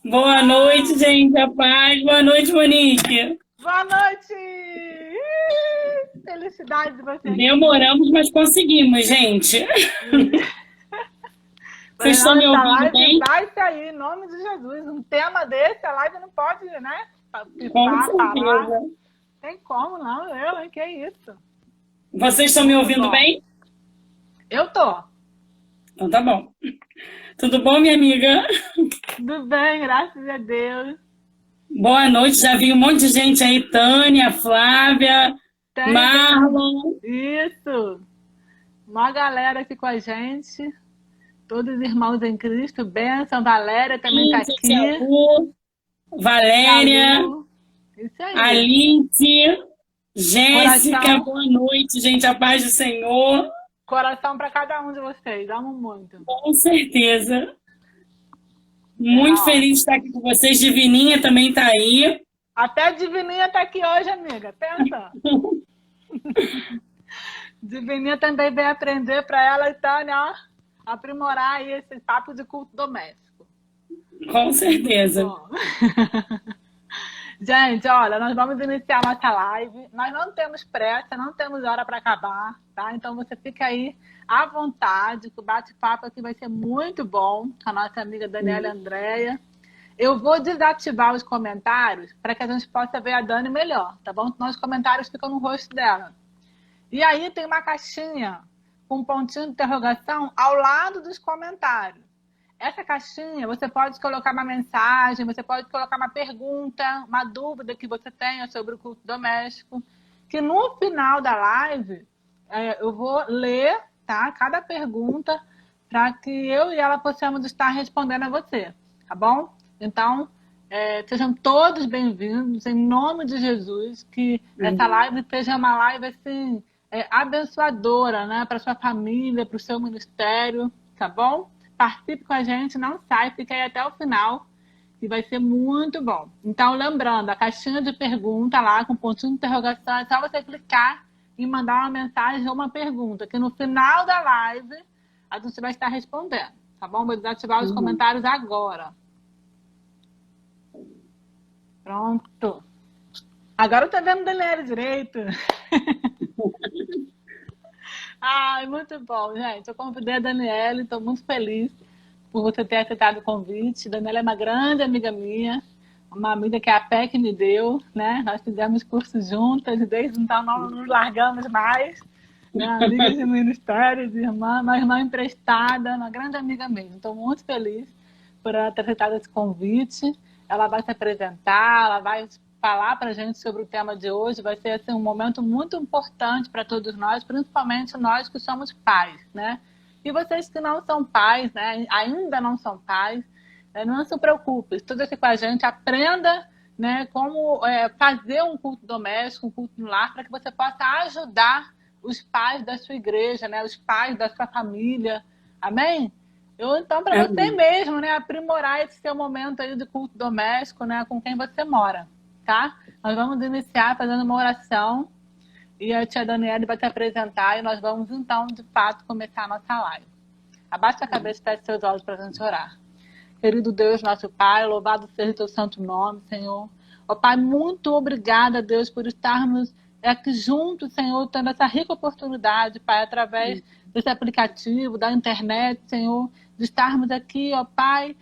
Boa noite, gente. A paz. Boa noite, Monique. Boa noite! Felicidade de você aqui. Demoramos, mas conseguimos, gente. Vocês estão me Essa ouvindo live bem? vai sair, em nome de Jesus. Um tema desse, a live não pode, né? Com Pifar, parar. certeza. Tem como, não. Hein? Que isso? Vocês estão me Muito ouvindo bom. bem? Eu tô. Então tá bom. Tudo bom, minha amiga? Tudo bem, graças a Deus. Boa noite. Já vi um monte de gente aí. Tânia, Flávia, Tem. Marlon, Isso. Uma galera aqui com a gente. Todos irmãos em Cristo. Bênção. Valéria também tá Cíntia, Tia aqui. Lu, E a Valéria, Lu. Isso aí. Alice, Jéssica. Coração. Boa noite, gente. A paz do Senhor. Coração para cada um de vocês. Amo muito. Com certeza. É, Muito ó. feliz de estar aqui com vocês. Divininha também está aí. Até a Divininha tá aqui hoje, amiga. Pensa. Divininha também veio aprender para ela, então, né, ó, aprimorar aí esse papo de culto doméstico. Com certeza. Bom. Gente, olha, nós vamos iniciar nossa live. Nós não temos pressa, não temos hora para acabar, tá? Então você fica aí à vontade, que o bate-papo aqui vai ser muito bom com a nossa amiga Daniela Andréia. Eu vou desativar os comentários para que a gente possa ver a Dani melhor, tá bom? Senão os comentários ficam no rosto dela. E aí tem uma caixinha com um pontinho de interrogação ao lado dos comentários. Essa caixinha, você pode colocar uma mensagem, você pode colocar uma pergunta, uma dúvida que você tenha sobre o culto doméstico, que no final da live eu vou ler, tá, cada pergunta para que eu e ela possamos estar respondendo a você, tá bom? Então, sejam todos bem-vindos, em nome de Jesus, que essa live seja uma live assim, abençoadora, né, para sua família, para o seu ministério, tá bom? Participe com a gente, não sai, fica aí até o final, que vai ser muito bom. Então, lembrando, a caixinha de pergunta lá, com pontinho de interrogação, é só você clicar e mandar uma mensagem ou uma pergunta, que no final da live a gente vai estar respondendo, tá bom? Vou desativar os comentários agora. Pronto. Agora eu tô vendo o Daniela direito. Ai, muito bom, gente. Eu convidei a Daniela e estou muito feliz por você ter aceitado o convite. A Daniela é uma grande amiga minha, uma amiga que a PEC me deu, né? Nós fizemos cursos juntas e desde então não nos largamos mais. Né? Amigas de ministério, de irmã, uma irmã emprestada, uma grande amiga mesmo. Estou muito feliz por ela ter aceitado esse convite. Ela vai se apresentar, ela vai falar para a gente sobre o tema de hoje. Vai ser assim, um momento muito importante para todos nós, principalmente nós que somos pais, né? E vocês que não são pais, né? Ainda não são pais, não se preocupe, estuda aqui com a gente, aprenda, né, como fazer um culto doméstico, um culto no lar, para que você possa ajudar os pais da sua igreja, né, os pais da sua família. Amém? Então, para você mesmo, né, aprimorar esse seu momento aí de culto doméstico, né, com quem você mora, tá? Nós vamos iniciar fazendo uma oração e a tia Daniela vai te apresentar e nós vamos, então, de fato, começar a nossa live. Abaixa a cabeça e feche seus olhos para a gente orar. Querido Deus, nosso Pai, louvado seja o teu santo nome, Senhor. Ó Pai, muito obrigada, Deus, por estarmos aqui juntos, Senhor, tendo essa rica oportunidade, Pai, através desse aplicativo, da internet, Senhor, de estarmos aqui, ó Pai,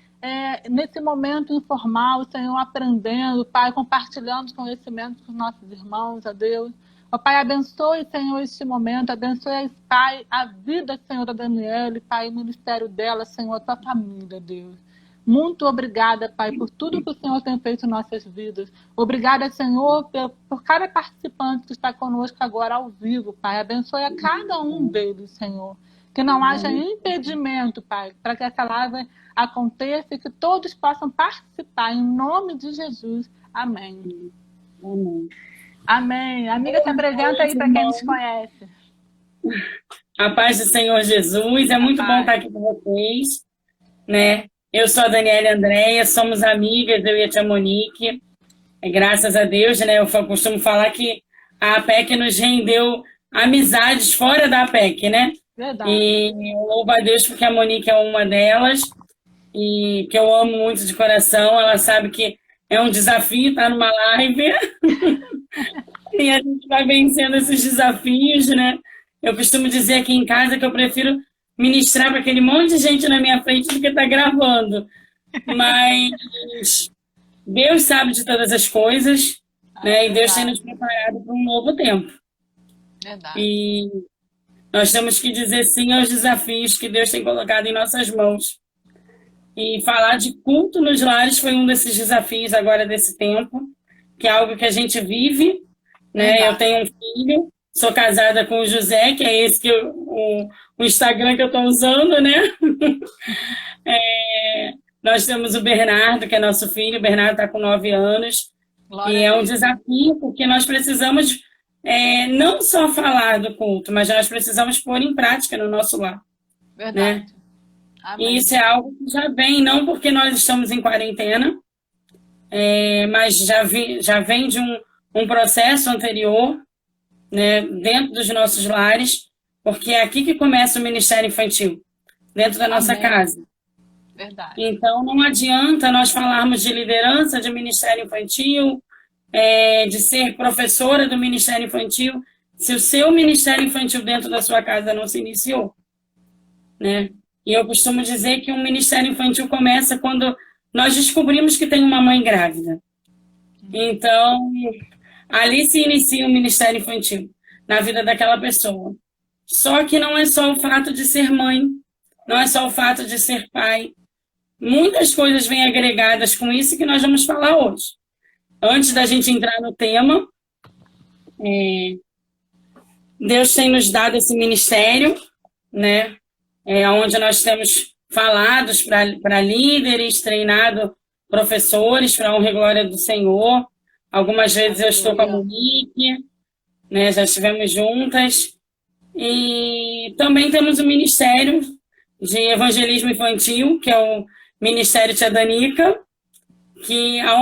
nesse momento informal, Senhor, aprendendo, Pai, compartilhando conhecimentos com os nossos irmãos, ó Deus. Ó Pai, abençoe, Senhor, este momento, abençoe, Pai, a vida, Senhor, da Daniela, Pai, o ministério dela, Senhor, a tua família, Deus. Muito obrigada, Pai, por tudo que o Senhor tem feito em nossas vidas. Obrigada, Senhor, por cada participante que está conosco agora ao vivo, Pai. Abençoe a cada um deles, Senhor. Que não haja impedimento, Pai, para que essa live aconteça e que todos possam participar, em nome de Jesus. Amém. Amém. Amém. Amiga, se apresenta aí para quem nos conhece. A paz do Senhor Jesus. É muito bom estar aqui com vocês, né? Eu sou a Daniela Andréia, somos amigas, eu e a tia Monique. Graças a Deus, né? Eu costumo falar que a APEC nos rendeu amizades fora da APEC, né? Verdade. E eu louvo a Deus porque a Monique é uma delas. e que eu amo muito de coração. Ela sabe que é um desafio estar numa live e a gente vai vencendo esses desafios, né? Eu costumo dizer aqui em casa que eu prefiro ministrar para aquele monte de gente na minha frente do que estar gravando. Mas Deus sabe de todas as coisas, né? E Deus tem nos preparado para um novo tempo. Verdade. E nós temos que dizer sim aos desafios que Deus tem colocado em nossas mãos. E falar de culto nos lares foi um desses desafios agora desse tempo, que é algo que a gente vive, né? Eu tenho um filho, sou casada com o José, que é esse que o Instagram que eu estou usando, né? Nós temos o Bernardo, que é nosso filho. O Bernardo está com 9 anos. E é um desafio, porque nós precisamos não só falar do culto, mas nós precisamos pôr em prática no nosso lar. Verdade. Né? E isso é algo que já vem, não porque nós estamos em quarentena, mas já vem de um processo anterior, né, dentro dos nossos lares, porque é aqui que começa o ministério infantil, dentro da nossa casa. Verdade. Então, não adianta nós falarmos de liderança de ministério infantil, de ser professora do ministério infantil, se o seu ministério infantil dentro da sua casa não se iniciou, né? E eu costumo dizer que um ministério infantil começa quando nós descobrimos que tem uma mãe grávida. Então, ali se inicia o ministério infantil, na vida daquela pessoa. Só que não é só o fato de ser mãe, não é só o fato de ser pai. Muitas coisas vêm agregadas com isso que nós vamos falar hoje. Antes da gente entrar no tema, Deus tem nos dado esse ministério, né? Onde nós temos falados para líderes, treinado professores para a honra e glória do Senhor. Algumas vezes eu estou com a Monique, né? Já estivemos juntas. E também temos o Ministério de Evangelismo Infantil, que é o Ministério Tia Danica,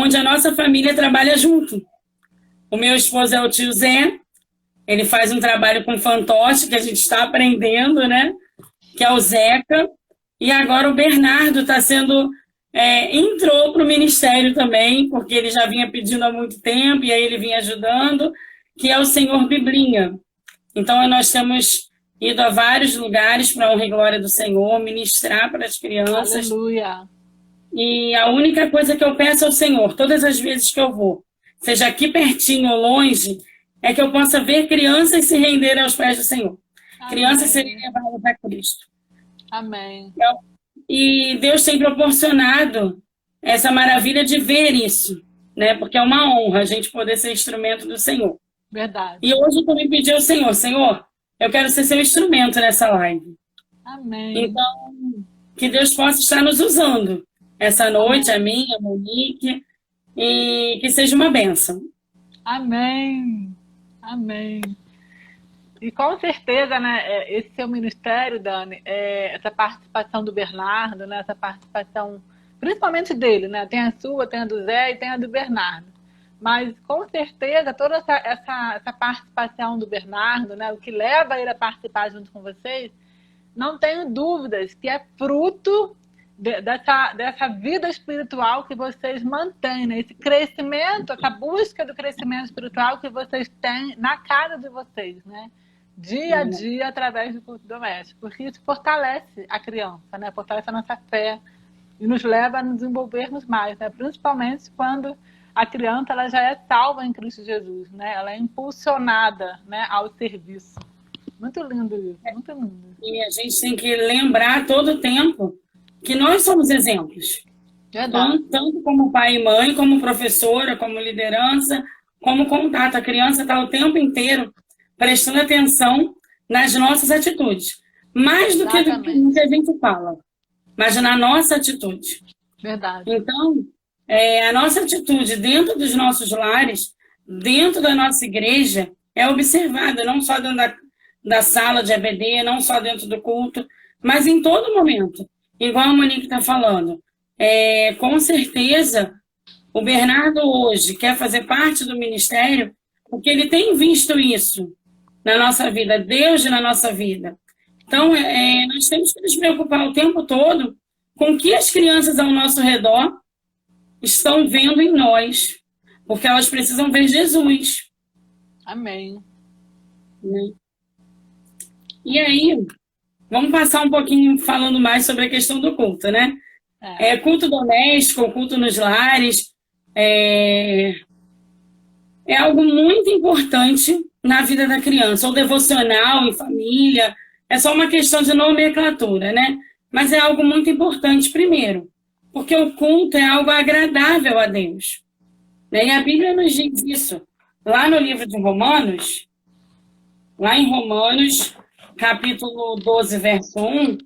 onde a nossa família trabalha junto. O meu esposo é o tio Zé, ele faz um trabalho com fantoche, que a gente está aprendendo, né? Que é o Zeca, e agora o Bernardo entrou para o ministério também, porque ele já vinha pedindo há muito tempo, e aí ele vinha ajudando, que é o Senhor Biblinha. Então, nós temos ido a vários lugares para a honra e glória do Senhor, ministrar para as crianças. Aleluia. E a única coisa que eu peço ao Senhor, todas as vezes que eu vou, seja aqui pertinho ou longe, é que eu possa ver crianças se renderem aos pés do Senhor. Crianças serem levadas a Cristo. Amém. E Deus tem proporcionado essa maravilha de ver isso, né? Porque é uma honra a gente poder ser instrumento do Senhor. Verdade. E hoje eu também pedi ao Senhor, Senhor, eu quero ser seu instrumento nessa live. Amém. Então, que Deus possa estar nos usando essa noite, a mim, a Monique, e que seja uma bênção. Amém. Amém. E com certeza, né, esse seu ministério, Dani, essa participação do Bernardo, né, essa participação, principalmente dele, né, tem a sua, tem a do Zé e tem a do Bernardo. Mas, com certeza, toda essa participação do Bernardo, né, o que leva ele a participar junto com vocês, não tenho dúvidas que é fruto dessa vida espiritual que vocês mantêm, né? Esse crescimento, essa busca do crescimento espiritual que vocês têm na casa de vocês, né? Dia a dia, através do culto doméstico. Porque isso fortalece a criança, né? Fortalece a nossa fé e nos leva a nos desenvolvermos mais, né? Principalmente quando a criança ela já é salva em Cristo Jesus, né? Ela é impulsionada, né, ao serviço. Muito lindo isso, muito lindo. E a gente tem que lembrar todo o tempo que nós somos exemplos. Tanto como pai e mãe, como professora, como liderança, como contato. A criança está o tempo inteiro prestando atenção nas nossas atitudes. Mais do que no que a gente fala, mas na nossa atitude. Verdade. Então, a nossa atitude dentro dos nossos lares, dentro da nossa igreja, é observada, não só dentro da sala de EBD, não só dentro do culto, mas em todo momento. Igual a Monique está falando. Com certeza, o Bernardo hoje quer fazer parte do ministério porque ele tem visto isso na nossa vida, Deus na nossa vida. Então, nós temos que nos preocupar o tempo todo com que as crianças ao nosso redor estão vendo em nós, porque elas precisam ver Jesus. Amém. Né? E aí, vamos passar um pouquinho falando mais sobre a questão do culto, né? Culto doméstico, culto nos lares, é algo muito importante na vida da criança, ou devocional, em família, é só uma questão de nomenclatura, né? Mas é algo muito importante, primeiro, porque o culto é algo agradável a Deus. Né? E a Bíblia nos diz isso. Lá no livro de Romanos, lá em Romanos, capítulo 12, verso 1,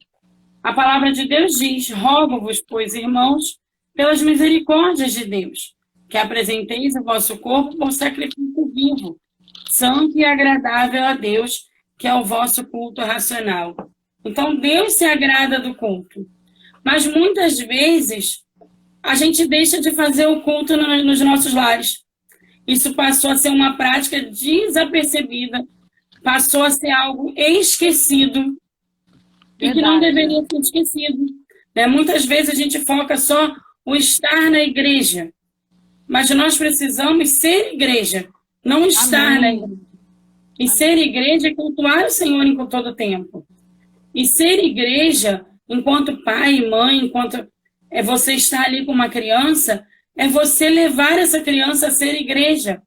a palavra de Deus diz: rogo-vos, pois, irmãos, pelas misericórdias de Deus, que apresenteis o vosso corpo por sacrifício vivo, santo e agradável a Deus, que é o vosso culto racional. Então, Deus se agrada do culto. Mas, muitas vezes, a gente deixa de fazer o culto nos nossos lares. Isso passou a ser uma prática desapercebida, passou a ser algo esquecido, e que não deveria ser esquecido. Né? Muitas vezes a gente foca só o estar na igreja, mas nós precisamos ser igreja, não estar na igreja. E ser igreja é cultuar o Senhor em todo o tempo. E ser igreja, enquanto pai e mãe, enquanto você está ali com uma criança, é você levar essa criança a ser igreja.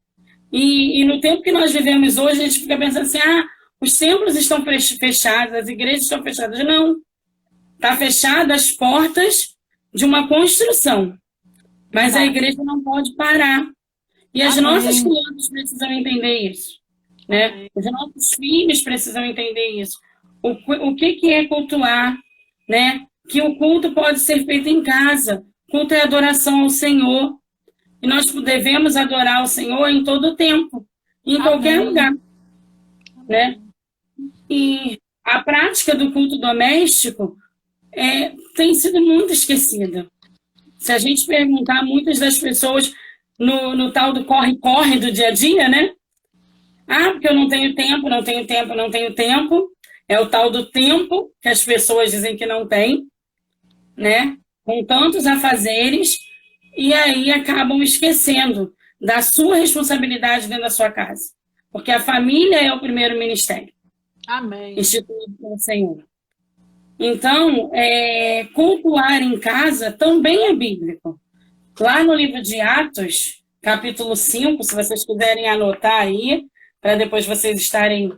E no tempo que nós vivemos hoje, a gente fica pensando assim, os templos estão fechados, as igrejas estão fechadas. Não. Está fechadas as portas de uma construção. Mas a igreja não pode parar. E as nossas crianças precisam entender isso. Né? Os nossos filhos precisam entender isso. O que é cultuar? Né? Que o culto pode ser feito em casa. Culto é adoração ao Senhor. E nós devemos adorar o Senhor em todo o tempo. Em qualquer lugar. Né? E a prática do culto doméstico tem sido muito esquecida. Se a gente perguntar, muitas das pessoas no tal do corre-corre do dia a dia, né? Porque eu não tenho tempo, não tenho tempo, não tenho tempo. É o tal do tempo que as pessoas dizem que não tem, né? Com tantos afazeres, e aí acabam esquecendo da sua responsabilidade dentro da sua casa. Porque a família é o primeiro ministério. Amém. Instituído pelo Senhor. Então, cultuar em casa também é bíblico. Lá no livro de Atos, capítulo 5, se vocês quiserem anotar aí, para depois vocês estarem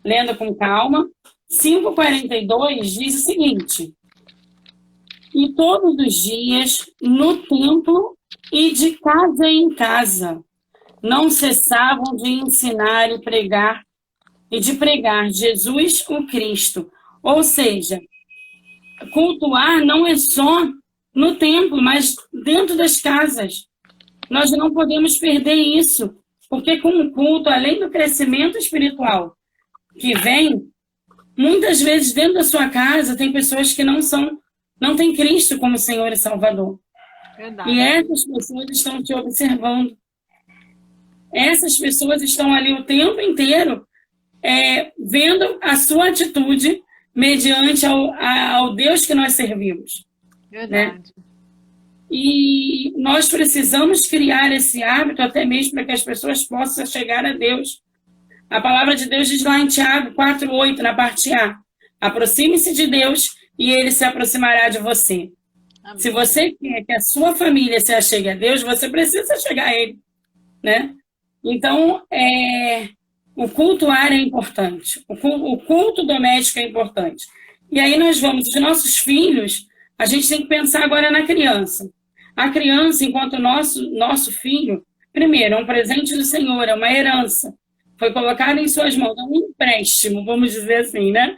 lendo com calma, 5:42 diz o seguinte: e todos os dias, no templo e de casa em casa, não cessavam de ensinar e de pregar Jesus o Cristo. Ou seja, cultuar não é só no templo, mas dentro das casas. Nós não podemos perder isso, porque com o culto, além do crescimento espiritual que vem, muitas vezes dentro da sua casa tem pessoas que não têm Cristo como Senhor e Salvador. Verdade. E essas pessoas estão te observando. Essas pessoas estão ali o tempo inteiro vendo a sua atitude mediante ao Deus que nós servimos. Verdade. Né? E nós precisamos criar esse hábito até mesmo para que as pessoas possam chegar a Deus. A palavra de Deus diz lá em Tiago 4:8, na parte A: aproxime-se de Deus e Ele se aproximará de você. Amém. Se você quer que a sua família se achegue a Deus, você precisa chegar a Ele. Né? Então, o cultuar é importante. O culto doméstico é importante. E aí nós vamos, os nossos filhos, a gente tem que pensar agora na criança. A criança, enquanto nosso filho, primeiro, é um presente do Senhor, é uma herança. Foi colocado em suas mãos, é um empréstimo, vamos dizer assim, né?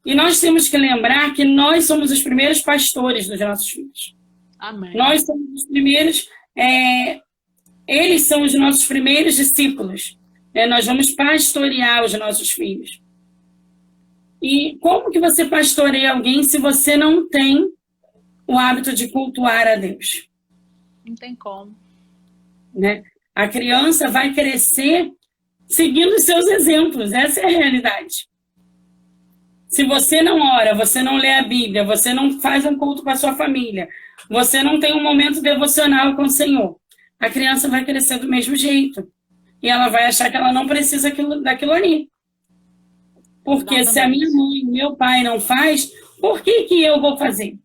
E nós temos que lembrar que nós somos os primeiros pastores dos nossos filhos. Amém. Nós somos os primeiros... eles são os nossos primeiros discípulos. Nós vamos pastorear os nossos filhos. E como que você pastoreia alguém se você não tem o hábito de cultuar a Deus? Não tem como. Né? A criança vai crescer seguindo os seus exemplos. Essa é a realidade. Se você não ora, você não lê a Bíblia, você não faz um culto com a sua família, você não tem um momento devocional com o Senhor, a criança vai crescer do mesmo jeito. E ela vai achar que ela não precisa daquilo ali. Porque se a minha mãe, meu pai não faz, por que eu vou fazer?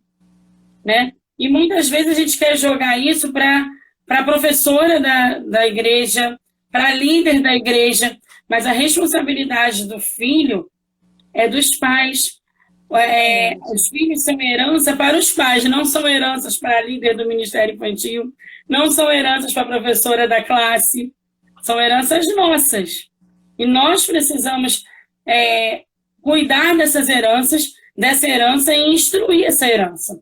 Né? E muitas vezes a gente quer jogar isso para a professora da igreja, para a líder da igreja, mas a responsabilidade do filho é dos pais. Os filhos são herança para os pais, não são heranças para a líder do Ministério Infantil, não são heranças para a professora da classe, são heranças nossas. E nós precisamos cuidar dessa herança e instruir essa herança.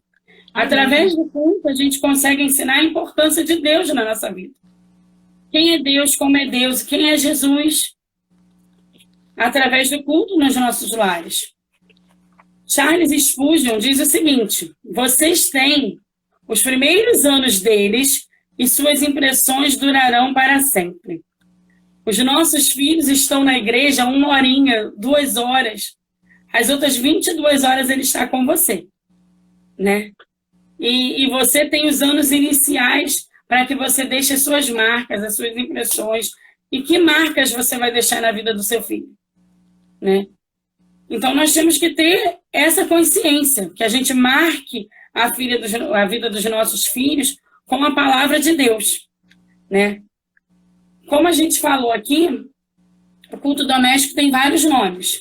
Através do culto, a gente consegue ensinar a importância de Deus na nossa vida. Quem é Deus, como é Deus, quem é Jesus. Através do culto nos nossos lares. Charles Spurgeon diz o seguinte: vocês têm os primeiros anos deles e suas impressões durarão para sempre. Os nossos filhos estão na igreja 1 horinha, 2 horas. As outras 22 horas ele está com você, né? E você tem os anos iniciais para que você deixe as suas marcas, as suas impressões. E que marcas você vai deixar na vida do seu filho, né? Então, nós temos que ter essa consciência, que a gente marque a vida dos nossos filhos com a palavra de Deus, né? Como a gente falou aqui, o culto doméstico tem vários nomes,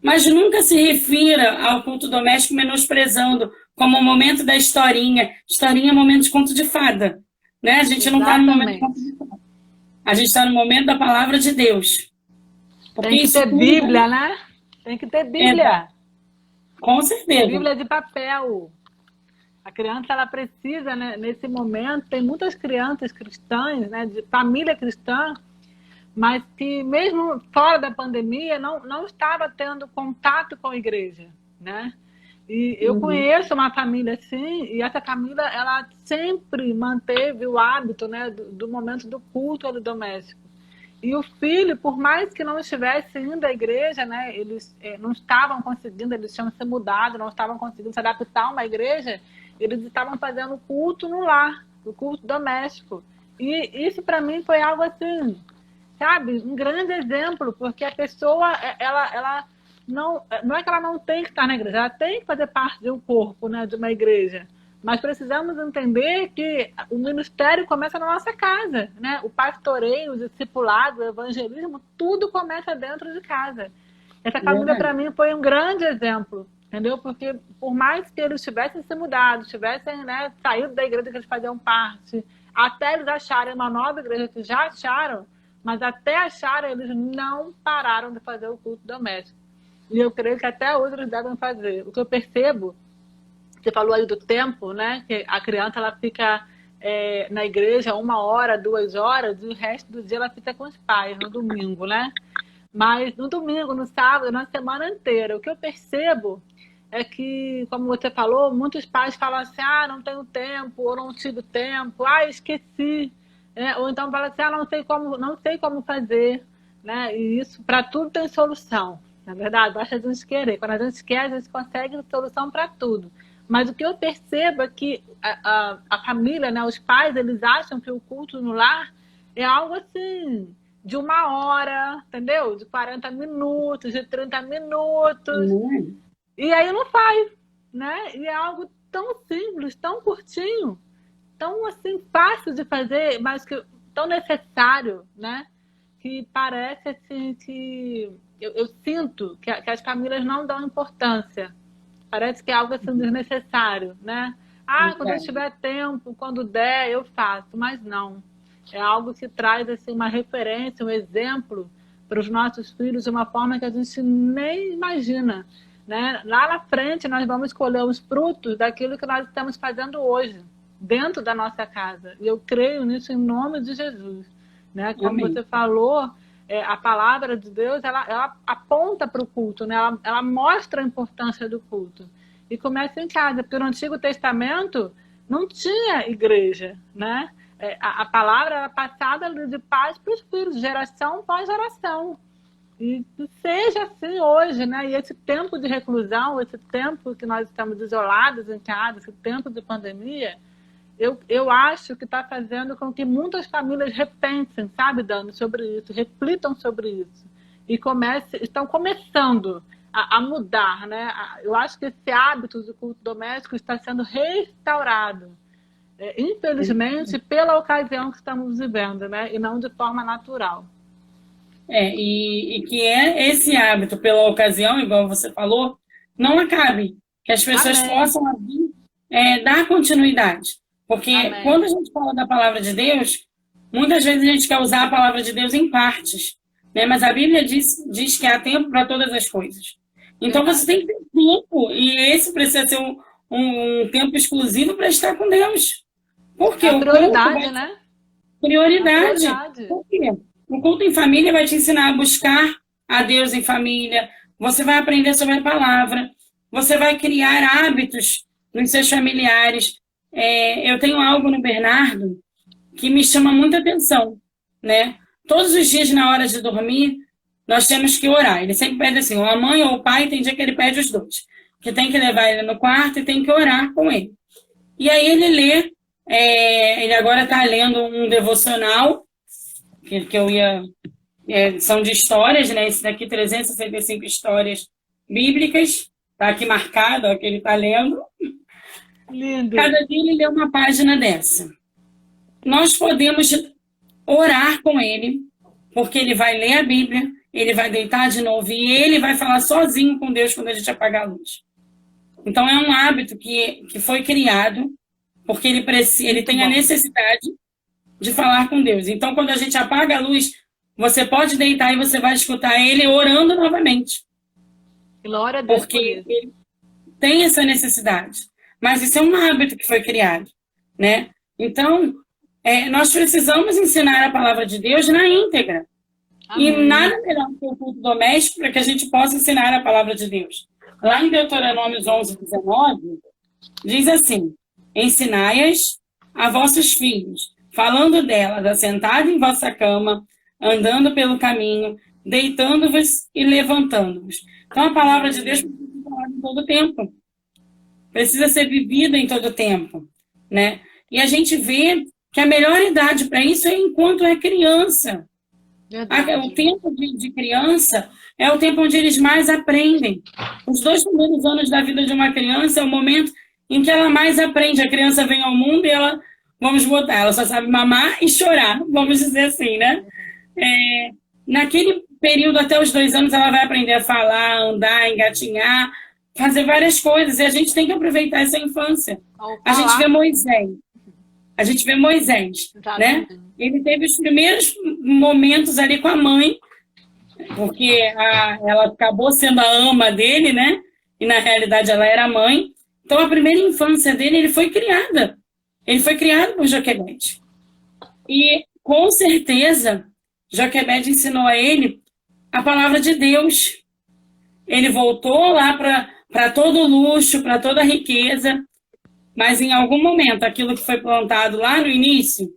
mas nunca se refira ao culto doméstico menosprezando como o momento da historinha. Historinha é momento de conto de fada, né? A gente não está no momento de conto de fada. A gente está no momento da palavra de Deus. Porque tem que ter Bíblia, né? Tem que ter Bíblia. Com certeza. Bíblia de papel. A criança, ela precisa, né, nesse momento, tem muitas crianças cristãs, né, de família cristã, mas que mesmo fora da pandemia não estava tendo contato com a igreja, né? E eu conheço uma família assim, e essa família, ela sempre manteve o hábito, né, do momento do culto do doméstico. E o filho, por mais que não estivesse indo à igreja, né, eles não estavam conseguindo, eles tinham se mudado, não estavam conseguindo se adaptar a uma igreja, eles estavam fazendo culto no lar, o culto doméstico. E isso para mim foi algo assim, sabe, um grande exemplo, porque a pessoa, ela não é que ela não tem que estar na igreja, ela tem que fazer parte de um corpo, né, de uma igreja. Mas precisamos entender que o ministério começa na nossa casa, né? O pastoreio, o discipulado, o evangelismo, tudo começa dentro de casa. Essa família, para mim, foi um grande exemplo, entendeu? Porque por mais que eles tivessem se mudado, tivessem, né, saído da igreja que eles faziam parte, até eles acharem uma nova igreja, que já acharam, mas até acharem, eles não pararam de fazer o culto doméstico. E eu creio que até hoje eles devem fazer. O que eu percebo, você falou aí do tempo, né? Que a criança, ela fica na igreja 1 hora, 2 horas, e o resto do dia ela fica com os pais, no domingo, né? Mas no domingo, no sábado, na semana inteira, o que eu percebo é que, como você falou, muitos pais falam assim: ah, não tenho tempo, ou não tive tempo, ah, esqueci, ou então falam assim: ah, não sei como fazer, né? E isso, para tudo tem solução, na verdade, basta a gente querer. Quando a gente quer, a gente consegue solução para tudo. Mas o que eu percebo é que a família, né, os pais, eles acham que o culto no lar é algo assim, de 1 hora, entendeu? De 40 minutos, de 30 minutos. E aí não faz, né? E é algo tão simples, tão curtinho, tão assim, fácil de fazer, mas que, tão necessário, né? Que parece assim que eu sinto que as famílias não dão importância. Parece que é algo assim desnecessário, né? Ah, quando eu tiver tempo, quando der, eu faço. Mas não. É algo que traz assim, uma referência, um exemplo para os nossos filhos de uma forma que a gente nem imagina, né? Lá na frente, nós vamos colher os frutos daquilo que nós estamos fazendo hoje, dentro da nossa casa. E eu creio nisso em nome de Jesus, né? Como Amém. você falou, a palavra de Deus, ela aponta para o culto, né? Ela mostra a importância do culto. E começa em casa, porque no Antigo Testamento não tinha igreja, né? A palavra era passada de pais para os filhos, geração após geração. E que seja assim hoje, né? E esse tempo de reclusão, esse tempo que nós estamos isolados em casa, esse tempo de pandemia, eu acho que está fazendo com que muitas famílias repensem, sabe, Dani, sobre isso, reflitam sobre isso. E estão começando a mudar, né? Eu acho que esse hábito do culto doméstico está sendo restaurado, infelizmente, pela ocasião que estamos vivendo, né? E não de forma natural. E que esse hábito, pela ocasião, igual você falou, não acabe. Que as pessoas Amém. possam dar continuidade. Porque Amém. quando a gente fala da palavra de Deus, muitas vezes a gente quer usar a palavra de Deus em partes. Né? Mas a Bíblia diz que há tempo para todas as coisas. Então Verdade. você tem que ter tempo. E esse precisa ser um tempo exclusivo para estar com Deus. Porque É a o prioridade, culto né? prioridade. A prioridade. Por quê? O culto em família vai te ensinar a buscar a Deus em família. Você vai aprender sobre a palavra. Você vai criar hábitos nos seus familiares. Eu tenho algo no Bernardo que me chama muita atenção, né? Todos os dias, na hora de dormir, nós temos que orar. Ele sempre pede assim, ou a mãe ou o pai, tem dia que ele pede os dois. Que tem que levar ele no quarto e tem que orar com ele. E aí ele lê, ele agora está lendo um devocional, que eu ia... são de histórias, né? Esse daqui, 365 histórias bíblicas. Está aqui marcado, ó, que ele está lendo. Lindo. Cada dia ele lê uma página dessa. Nós podemos orar com ele, porque ele vai ler a Bíblia, ele vai deitar de novo e ele vai falar sozinho com Deus quando a gente apagar a luz. Então é um hábito que foi criado porque ele tem a necessidade de falar com Deus. Então quando a gente apaga a luz, você pode deitar e você vai escutar ele orando novamente. Glória a Deus. Porque ele tem essa necessidade. Mas isso é um hábito que foi criado, né? Então, nós precisamos ensinar a palavra de Deus na íntegra. Amém. E nada melhor que o culto doméstico para que a gente possa ensinar a palavra de Deus. Lá em Deuteronômio 11:19, diz assim: ensinai-as a vossos filhos, falando delas, assentado em vossa cama, andando pelo caminho, deitando-vos e levantando-vos. Então, a palavra de Deus precisa ser falada em todo o tempo. Precisa ser vivida em todo o tempo, né? E a gente vê que a melhor idade para isso é enquanto é criança. O tempo de criança é o tempo onde eles mais aprendem. Os 2 primeiros anos da vida de uma criança é o momento em que ela mais aprende. A criança vem ao mundo e ela só sabe mamar e chorar, vamos dizer assim, né? Naquele período, até os 2 anos, ela vai aprender a falar, andar, engatinhar, fazer várias coisas. E a gente tem que aproveitar essa infância. A gente vê Moisés, né? Ele teve os primeiros momentos ali com a mãe, porque ela acabou sendo a ama dele, né? E na realidade ela era a mãe. Então a primeira infância dele, ele foi criado por Joquebede. E com certeza Joquebede ensinou a ele a palavra de Deus. Ele voltou lá para todo o luxo, para toda a riqueza, mas em algum momento aquilo que foi plantado lá no início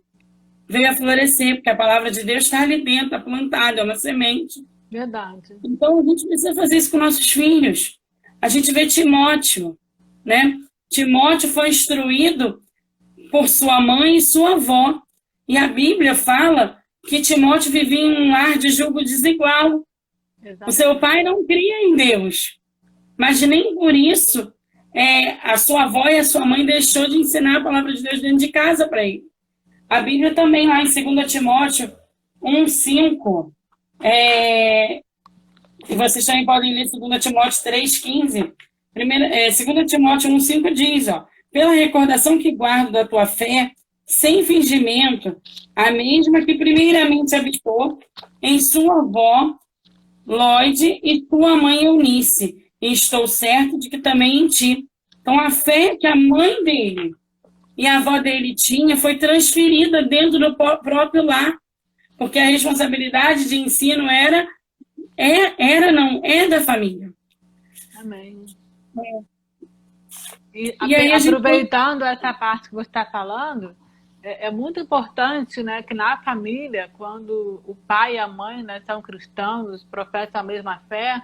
veio a florescer, porque a palavra de Deus está ali dentro, está plantada, é uma semente. Verdade. Então a gente precisa fazer isso com nossos filhos. A gente vê Timóteo, né? Timóteo foi instruído por sua mãe e sua avó. E a Bíblia fala que Timóteo vivia em um lar de julgo desigual. Exatamente. O seu pai não cria em Deus, mas nem por isso a sua avó e a sua mãe deixou de ensinar a palavra de Deus dentro de casa para ele. A Bíblia também, lá em 2 Timóteo 1:5, e vocês também podem ler 2 Timóteo 3:15. 2 Timóteo 1:5 diz, pela recordação que guardo da tua fé, sem fingimento, a mesma que primeiramente habitou em sua avó, Lóide, e tua mãe Eunice, e estou certo de que também em ti. Então, a fé que a mãe dele e a avó dele tinha foi transferida dentro do próprio lar, porque a responsabilidade de ensino é da família. Amém. E aí, aproveitando essa parte que você está falando, É muito importante, né, que na família, quando o pai e a mãe, né, são cristãos, professam a mesma fé,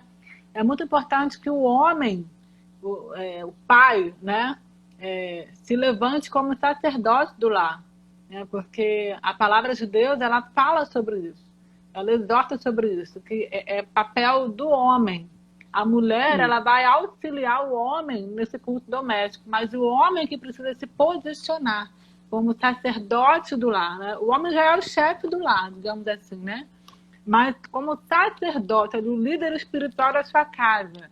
é muito importante que o homem, o pai, né, se levante como sacerdote do lar, né, porque a palavra de Deus, ela fala sobre isso, ela exorta sobre isso, que é papel do homem. A mulher, Sim. ela vai auxiliar o homem nesse culto doméstico, mas o homem que precisa se posicionar como sacerdote do lar, né? O homem já é o chefe do lar, digamos assim, né? Mas como sacerdote, ele é o líder espiritual da sua casa.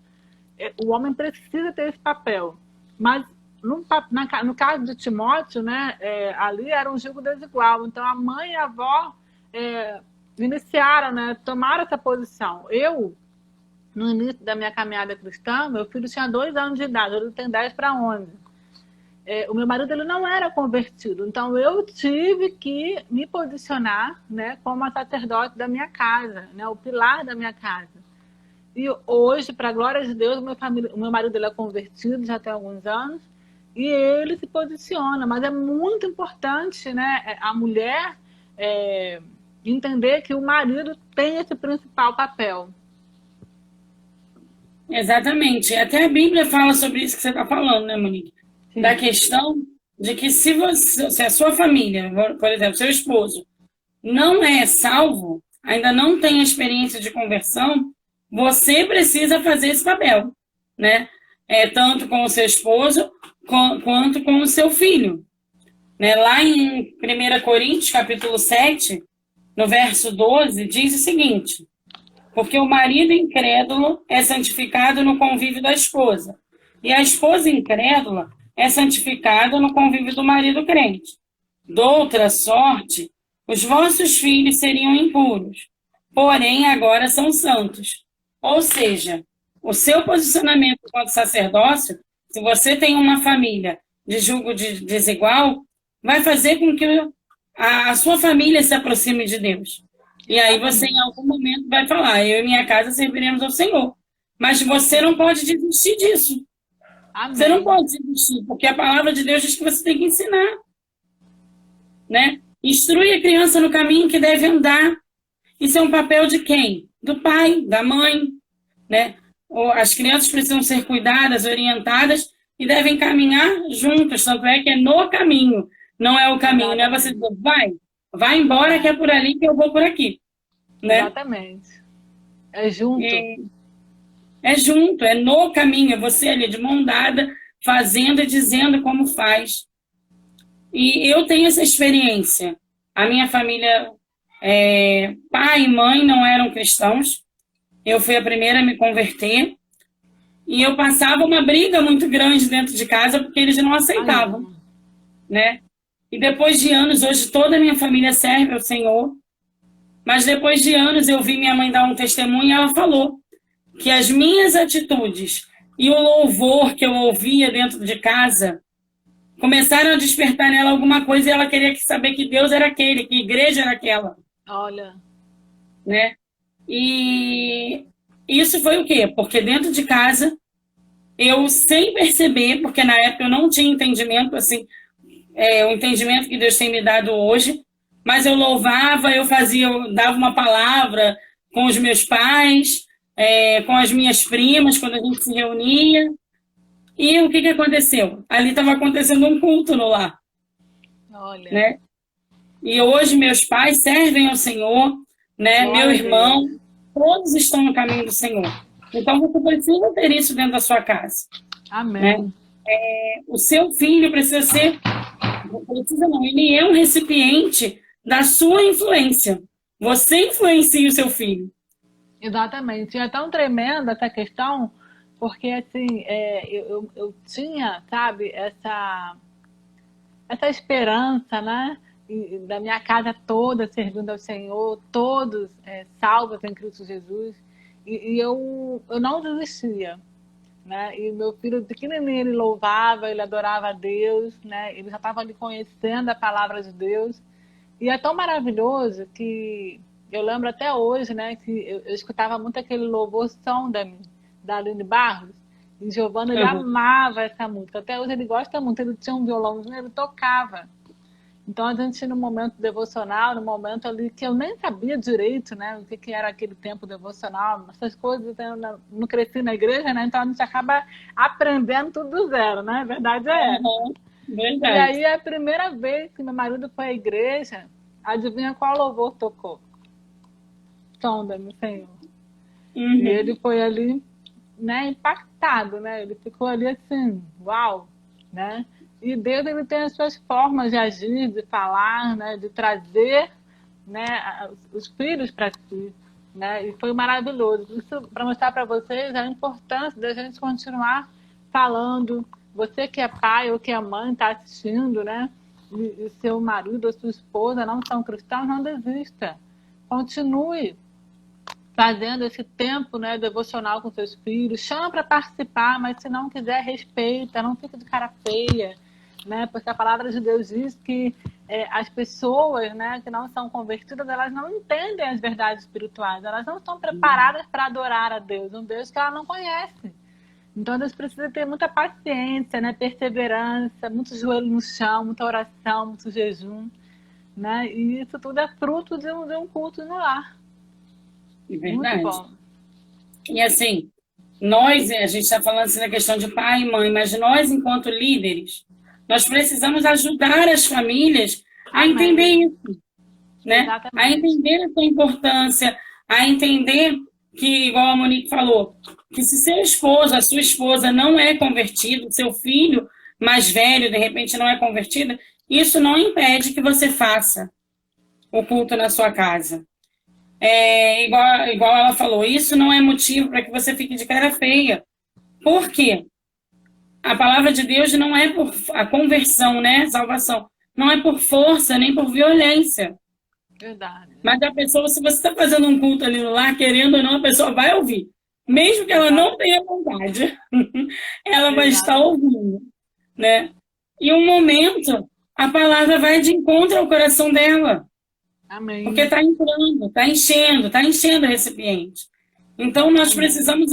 O homem precisa ter esse papel. Mas no caso de Timóteo, né, ali era um jugo desigual. Então a mãe e a avó iniciaram, né, tomaram essa posição. Eu, no início da minha caminhada cristã, meu filho tinha 2 anos de idade, ele tem 10 para 11. O meu marido, ele não era convertido, então eu tive que me posicionar, né, como a sacerdote da minha casa, né, o pilar da minha casa. E hoje, para a glória de Deus, o meu marido, ele é convertido já tem alguns anos e ele se posiciona, mas é muito importante, né, a mulher entender que o marido tem esse principal papel. Exatamente. Até a Bíblia fala sobre isso que você está falando, né, Monique? Da Sim. questão de que se a sua família, por exemplo, seu esposo, não é salvo, ainda não tem experiência de conversão, você precisa fazer esse papel, né? Tanto com o seu esposo quanto com o seu filho. Né? Lá em 1 Coríntios, capítulo 7, no verso 12, diz o seguinte: porque o marido incrédulo é santificado no convívio da esposa, e a esposa incrédula é santificada no convívio do marido crente. Doutra sorte, os vossos filhos seriam impuros, porém agora são santos. Ou seja, o seu posicionamento enquanto sacerdócio, se você tem uma família de julgo desigual, vai fazer com que a sua família se aproxime de Deus. E aí você, em algum momento, vai falar: eu e minha casa serviremos ao Senhor. Mas você não pode desistir disso. Você não Amém. pode desistir, porque a palavra de Deus diz que você tem que ensinar, né? Instrui a criança no caminho que deve andar. Isso é um papel de quem? Do pai, da mãe, né? As crianças precisam ser cuidadas, orientadas e devem caminhar juntas. Tanto é que é no caminho, não é o caminho. Não é você dizer: vai embora que é por ali que eu vou por aqui, né? Exatamente. É junto. É junto, é no caminho, é você ali de mão dada, fazendo e dizendo como faz. E eu tenho essa experiência. A minha família, pai e mãe não eram cristãos. Eu fui a primeira a me converter. E eu passava uma briga muito grande dentro de casa porque eles não aceitavam, né? E depois de anos, hoje toda a minha família serve ao Senhor. Mas depois de anos eu vi minha mãe dar um testemunho e ela falou que as minhas atitudes e o louvor que eu ouvia dentro de casa começaram a despertar nela alguma coisa e ela queria saber que Deus era aquele, que a igreja era aquela. Olha. Né? E isso foi o quê? Porque dentro de casa, eu sem perceber, porque na época eu não tinha entendimento, assim, o entendimento que Deus tem me dado hoje, mas eu louvava, eu dava uma palavra com os meus pais, com as minhas primas, quando a gente se reunia. E o que aconteceu? Ali estava acontecendo um culto no lar. Olha. Né? E hoje meus pais servem ao Senhor, né? Meu irmão, todos estão no caminho do Senhor. Então você precisa ter isso dentro da sua casa. Amém. Né? O seu filho precisa ser, não, ele é um recipiente da sua influência. Você influencia o seu filho. Exatamente. E é tão tremenda essa questão, porque assim, eu tinha, sabe, essa esperança, né? E da minha casa toda servindo ao Senhor, todos salvos em Cristo Jesus. E eu não desistia. Né? E meu filho pequenininho, ele louvava, ele adorava a Deus, né? Ele já estava ali conhecendo a palavra de Deus. E é tão maravilhoso que eu lembro até hoje, né, que eu escutava muito aquele louvor Sonda-me, da Aline Barros. E Giovanna, ele amava essa música. Até hoje ele gosta muito. Ele tinha um violãozinho, ele tocava. Então, a gente, no momento devocional, no momento ali que eu nem sabia direito, né, o que era aquele tempo devocional, essas coisas, eu não cresci na igreja, né, então a gente acaba aprendendo tudo do zero, né, a verdade é essa. Uhum. E Verdade. aí, a primeira vez que meu marido foi à igreja, adivinha qual louvor tocou? Sonda-me, Senhor. E ele Uhum. foi ali, né, impactado, né? Ele ficou ali assim, uau, né? E Deus, ele tem as suas formas de agir, de falar, né, de trazer, né, os filhos para si, né? E foi maravilhoso. Isso para mostrar para vocês a importância da gente continuar falando. Você que é pai ou que é mãe está assistindo, né? E seu marido ou sua esposa não são cristãos, não desista. Continue fazendo esse tempo, né, devocional com seus filhos, chama para participar, mas se não quiser, respeita, não fica de cara feia, né, porque a palavra de Deus diz que as pessoas, né, que não são convertidas, elas não entendem as verdades espirituais, elas não estão preparadas para adorar a Deus, um Deus que ela não conhece. Então, eles precisam ter muita paciência, né, perseverança, muito joelho no chão, muita oração, muito jejum, né, e isso tudo é fruto de um culto no lar. É Muito verdade. bom. E assim, nós, a gente está falando assim da questão de pai e mãe, mas nós, enquanto líderes, nós precisamos ajudar as famílias a entender Amém. isso, né? A Exatamente. entender a sua importância, a entender que, igual a Monique falou, que se seu esposo, a sua esposa não é convertido, seu filho mais velho, de repente, não é convertido, isso não impede que você faça o culto na sua casa. Igual ela falou, isso não é motivo para que você fique de cara feia. Por quê? A palavra de Deus não é por a conversão, né? Salvação. Não é por força nem por violência. Verdade. Mas a pessoa, se você está fazendo um culto ali no lar, querendo ou não, a pessoa vai ouvir. Mesmo que ela não tenha vontade, ela vai estar Exatamente. ouvindo, né? E um momento, a palavra vai de encontro ao coração dela. Porque Amém. está entrando, está enchendo o recipiente. Então, nós Amém. precisamos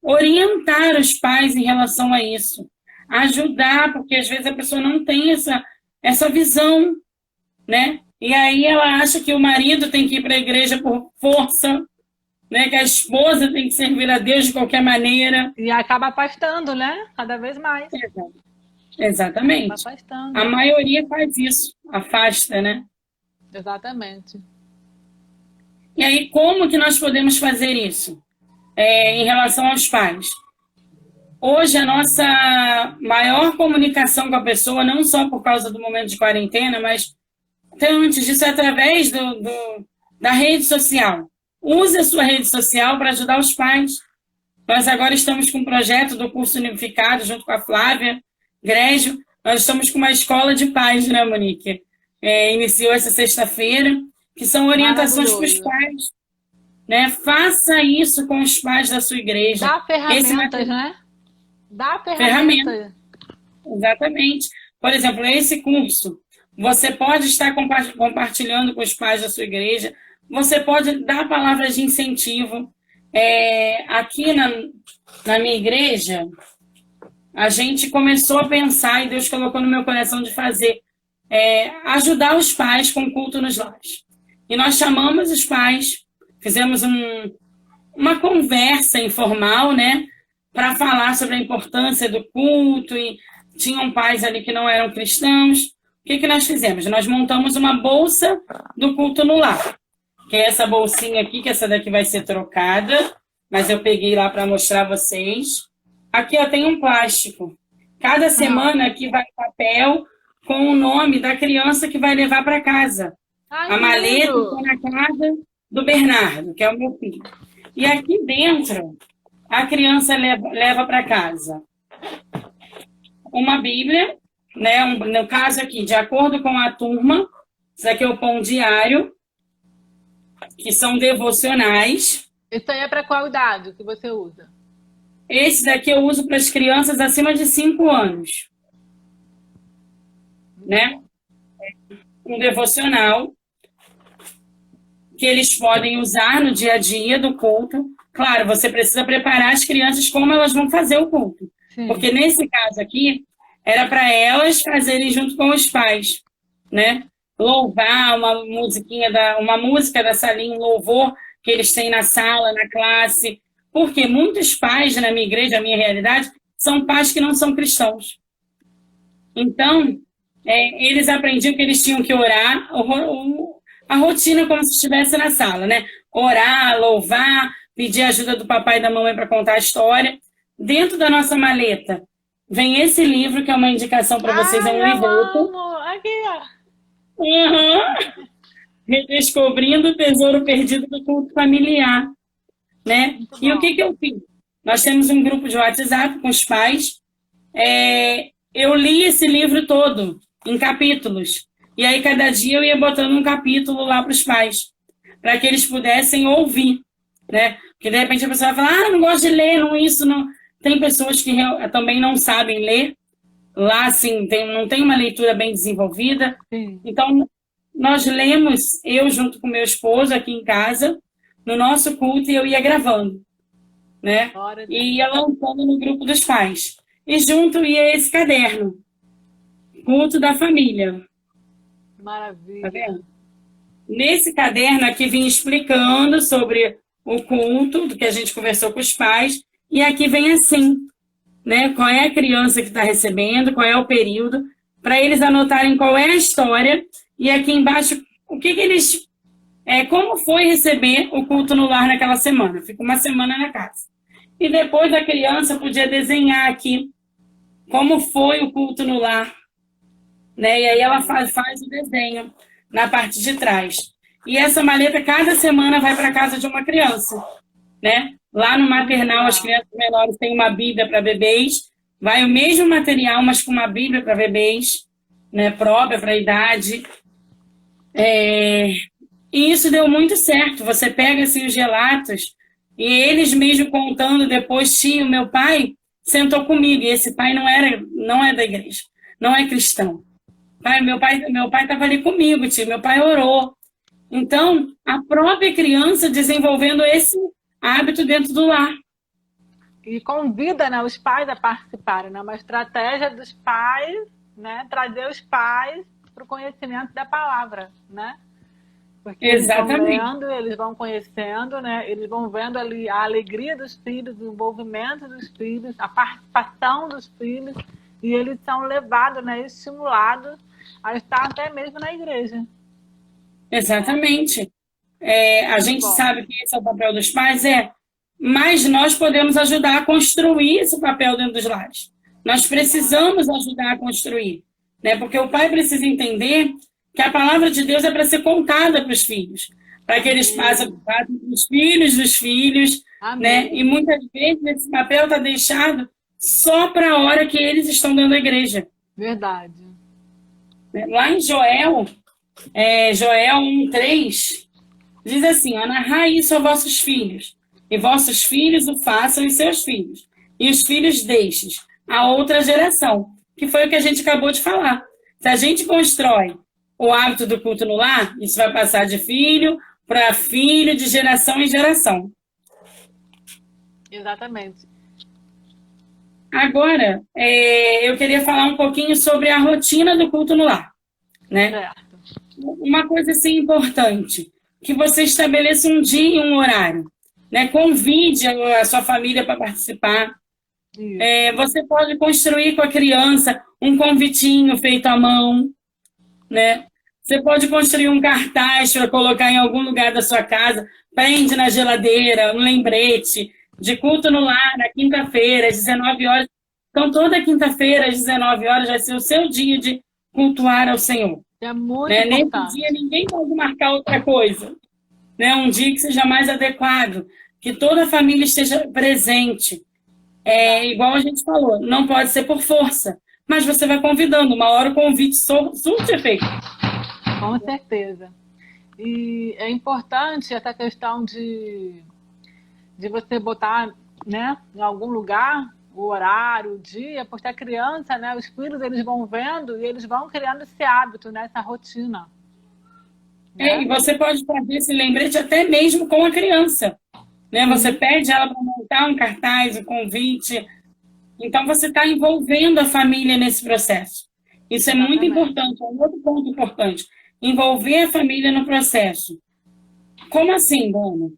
orientar os pais em relação a isso. Ajudar, porque às vezes a pessoa não tem essa visão, né? E aí ela acha que o marido tem que ir para a igreja por força, né? Que a esposa tem que servir a Deus de qualquer maneira. E acaba afastando, né? Cada vez mais. Acaba Exatamente. A afastando. maioria faz isso, afasta, né? Exatamente. E aí, como que nós podemos fazer isso? Em relação aos pais. Hoje, a nossa maior comunicação com a pessoa, não só por causa do momento de quarentena, mas até antes disso, é através da rede social. Use a sua rede social para ajudar os pais. Nós agora estamos com um projeto do curso unificado, junto com a Flávia Grégio. Nós estamos com uma escola de pais, né, Monique? Iniciou essa sexta-feira, que são orientações para os Maravilhoso. pais, né? Faça isso com os pais da sua igreja. Dá Esse ferramentas, material, né? Dá ferramenta, ferramentas. exatamente. Por exemplo, esse curso, você pode estar compartilhando com os pais da sua igreja, você pode dar palavras de incentivo. Aqui na minha igreja, a gente começou a pensar, e Deus colocou no meu coração de fazer, ajudar os pais com o culto nos lares. E nós chamamos os pais, fizemos uma conversa informal, né, para falar sobre a importância do culto, e tinham pais ali que não eram cristãos. O que nós fizemos? Nós montamos uma bolsa do culto no lar, que é essa bolsinha aqui, que essa daqui vai ser trocada, mas eu peguei lá para mostrar a vocês. Aqui tem um plástico. Cada semana aqui vai papel com o nome da criança que vai levar para casa. Ai, A que maleta lindo. está na casa do Bernardo, que é o meu filho. E aqui dentro, a criança leva para casa uma Bíblia, né? No caso aqui, de acordo com a turma, isso aqui é o pão diário, que são devocionais. Isso aí é para qual idade que você usa? Esse daqui eu uso para as crianças acima de 5 anos, né? Um devocional que eles podem usar no dia a dia do culto. Claro, você precisa preparar as crianças como elas vão fazer o culto. Sim. Porque nesse caso aqui, era para elas fazerem junto com os pais, né? louvar uma música da salinha, um louvor que eles têm na sala, na classe. Porque muitos pais na minha igreja, a minha realidade, são pais que não são cristãos. Então, eles aprendiam que eles tinham que orar, a rotina como se estivesse na sala, né? Orar, louvar, pedir ajuda do papai e da mamãe para contar a história. Dentro da nossa maleta vem esse livro, que é uma indicação para vocês, é um livro. Aqui, ó. Uhum. Redescobrindo o tesouro perdido do culto familiar, né? E o que eu fiz? Nós temos um grupo de WhatsApp com os pais. Eu li esse livro todo em capítulos. E aí, cada dia eu ia botando um capítulo lá para os pais, para que eles pudessem ouvir, né? Porque, de repente, a pessoa vai falar, não gosto de ler, não isso, não... Tem pessoas que também não sabem ler. Lá, assim, não tem uma leitura bem desenvolvida. Sim. Então, nós lemos, eu junto com meu esposo aqui em casa, no nosso culto, e eu ia gravando, né? E ia lançando no grupo dos pais. E junto ia esse caderno, Culto da Família. Maravilha. Tá vendo? Nesse caderno aqui vinha explicando sobre o culto, do que a gente conversou com os pais, e aqui vem assim, né? Qual é a criança que está recebendo, qual é o período, para eles anotarem qual é a história, e aqui embaixo, o que eles... como foi receber o culto no lar naquela semana. Fica uma semana na casa. E depois a criança podia desenhar aqui como foi o culto no lar, né? E aí ela faz o desenho na parte de trás. E essa maleta, cada semana, vai para a casa de uma criança, né? Lá no maternal, as crianças menores têm uma Bíblia para bebês, vai o mesmo material, mas com uma Bíblia para bebês, né? Própria para a idade. E isso deu muito certo. Você pega assim, os relatos, e eles mesmo contando depois, o meu pai sentou comigo, e esse pai não é da igreja, não é cristão. Meu pai estava ali comigo, tio, meu pai orou. Então, a própria criança desenvolvendo esse hábito dentro do lar. E convida, né, os pais a participarem, né? Uma estratégia dos pais, né, trazer os pais para o conhecimento da palavra, né? Porque Exatamente. Eles vão lendo, eles vão conhecendo, né? Eles vão vendo ali a alegria dos filhos, o envolvimento dos filhos, a participação dos filhos, e eles são levados, né, estimulados a estar até mesmo na igreja. Exatamente. A gente sabe que esse é o papel dos pais, mas nós podemos ajudar a construir esse papel dentro dos lares. Nós precisamos ajudar a construir, né? Porque o pai precisa entender que a palavra de Deus é para ser contada para os filhos, para que eles passem para os filhos dos filhos, né? E muitas vezes esse papel está deixado só para a hora que eles estão dentro da igreja. Verdade. Lá em Joel 1:3, diz assim, narrai isso a vossos filhos, e vossos filhos o façam e seus filhos, e os filhos destes a outra geração, que foi o que a gente acabou de falar. Se a gente constrói o hábito do culto no lar, isso vai passar de filho para filho, de geração em geração. Exatamente. Agora, eu queria falar um pouquinho sobre a rotina do culto no lar, né? Certo. Uma coisa assim importante, que você estabeleça um dia e um horário, né? Convide a sua família para participar. Você pode construir com a criança um convitinho feito à mão, né? Você pode construir um cartaz para colocar em algum lugar da sua casa, prende na geladeira, um lembrete de culto no lar, na quinta-feira, às 19 horas. Então, toda quinta-feira, às 19 horas, vai ser o seu dia de cultuar ao Senhor. É muito importante. Nesse dia, ninguém pode marcar outra coisa. Né? Um dia que seja mais adequado, que toda a família esteja presente. Igual a gente falou, não pode ser por força, mas você vai convidando. Uma hora o convite surte efeito. Com certeza. E é importante essa questão de você botar, né, em algum lugar o horário, o dia, porque a criança, né, os filhos, eles vão vendo e eles vão criando esse hábito, né, essa rotina. Né? E você pode fazer esse lembrete até mesmo com a criança. Né? Você pede ela para montar um cartaz, um convite. Então, você está envolvendo a família nesse processo. Isso é muito importante, é um outro ponto importante. envolver a família no processo. Como assim, Dona?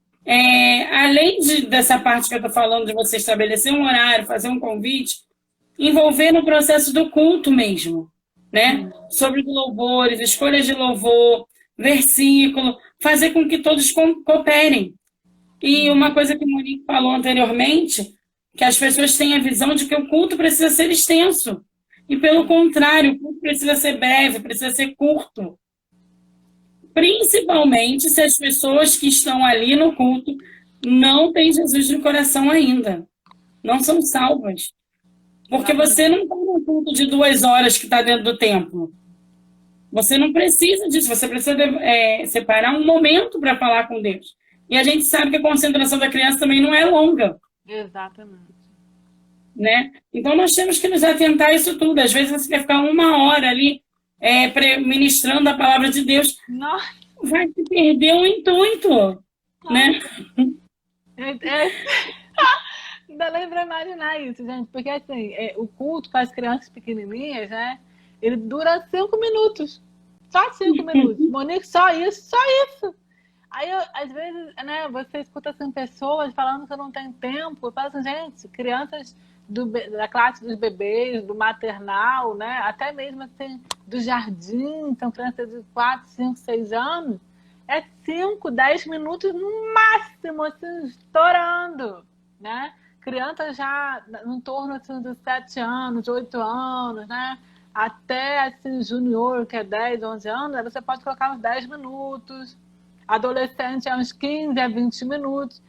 Além dessa parte que eu estou falando, de você estabelecer um horário, fazer um convite, envolver no processo do culto mesmo, né? Sobre os louvores, escolhas de louvor, versículo, fazer com que todos cooperem. E uma coisa que o Monique falou anteriormente, que as pessoas têm a visão de que o culto precisa ser extenso. E pelo contrário, o culto precisa ser breve, precisa ser curto. Principalmente se as pessoas que estão ali no culto não têm Jesus no coração ainda. Não são salvas. Porque você não está num culto de 2 horas que está dentro do templo. Você não precisa disso. Você precisa separar um momento para falar com Deus. E a gente sabe que a concentração da criança também não é longa. Exatamente. Né? Então nós temos que nos atentar a isso tudo. Às vezes você quer ficar 1 hora ali ministrando a palavra de Deus. Nossa. Vai se perder o intuito. Né? Ainda nem pra imaginar isso, gente. Porque assim, o culto para as crianças pequenininhas, né? Ele dura 5 minutos. Só 5 minutos. Monique, só isso. Aí, às vezes, né, você escuta assim, pessoas falando que não tem tempo. Eu falo assim, gente, crianças da classe dos bebês, do maternal, né, até mesmo assim, do jardim, são crianças de 4, 5, 6 anos, 5, 10 minutos no máximo, assim, estourando, né? Crianças já em torno assim, dos 7 anos, 8 anos, né? Até assim, junior, que é 10, 11 anos, aí você pode colocar uns 10 minutos. Adolescente é uns 15 a 20 minutos.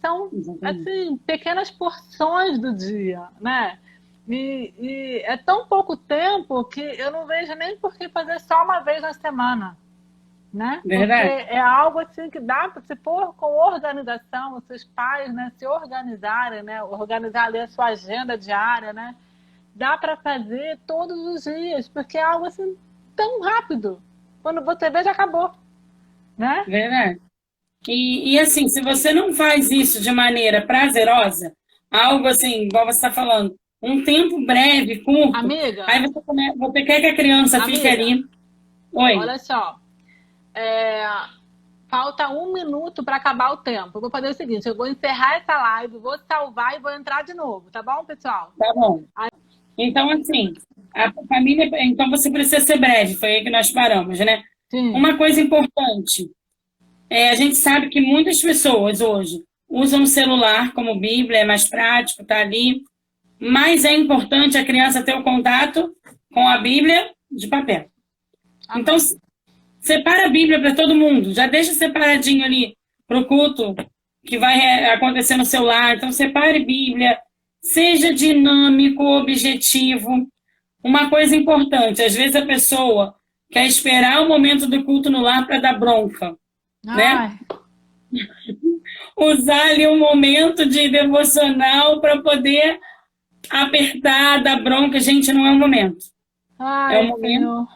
São, assim, pequenas porções do dia, né? E é tão pouco tempo que eu não vejo nem por que fazer só uma vez na semana, né? Verdade. Porque é algo assim que dá para se pôr com organização, os seus pais, né, se organizarem, né? Organizar ali a sua agenda diária, né? Dá para fazer todos os dias, porque é algo assim tão rápido. Quando você vê, já acabou. Né? Verdade. E assim, se você não faz isso de maneira prazerosa, algo assim, igual você está falando, um tempo breve, curto, Amiga, aí você quer que a criança fique ali. Oi. Olha só, falta 1 minuto para acabar o tempo. Eu vou fazer o seguinte, eu vou encerrar essa live, vou salvar e vou entrar de novo, tá bom, pessoal? Tá bom. Então, assim, a família. Então você precisa ser breve, foi aí que nós paramos, né? Sim. Uma coisa importante. A gente sabe que muitas pessoas hoje usam o celular como Bíblia, é mais prático, tá ali. Mas é importante a criança ter o contato com a Bíblia de papel. Então, separa a Bíblia para todo mundo. Já deixa separadinho ali para o culto que vai acontecer no celular. Então, separe Bíblia. Seja dinâmico, objetivo. Uma coisa importante, às vezes a pessoa quer esperar o momento do culto no lar para dar bronca. Né? Usar ali um momento de devocional para poder apertar, dar bronca. Gente, não é o momento. É o momento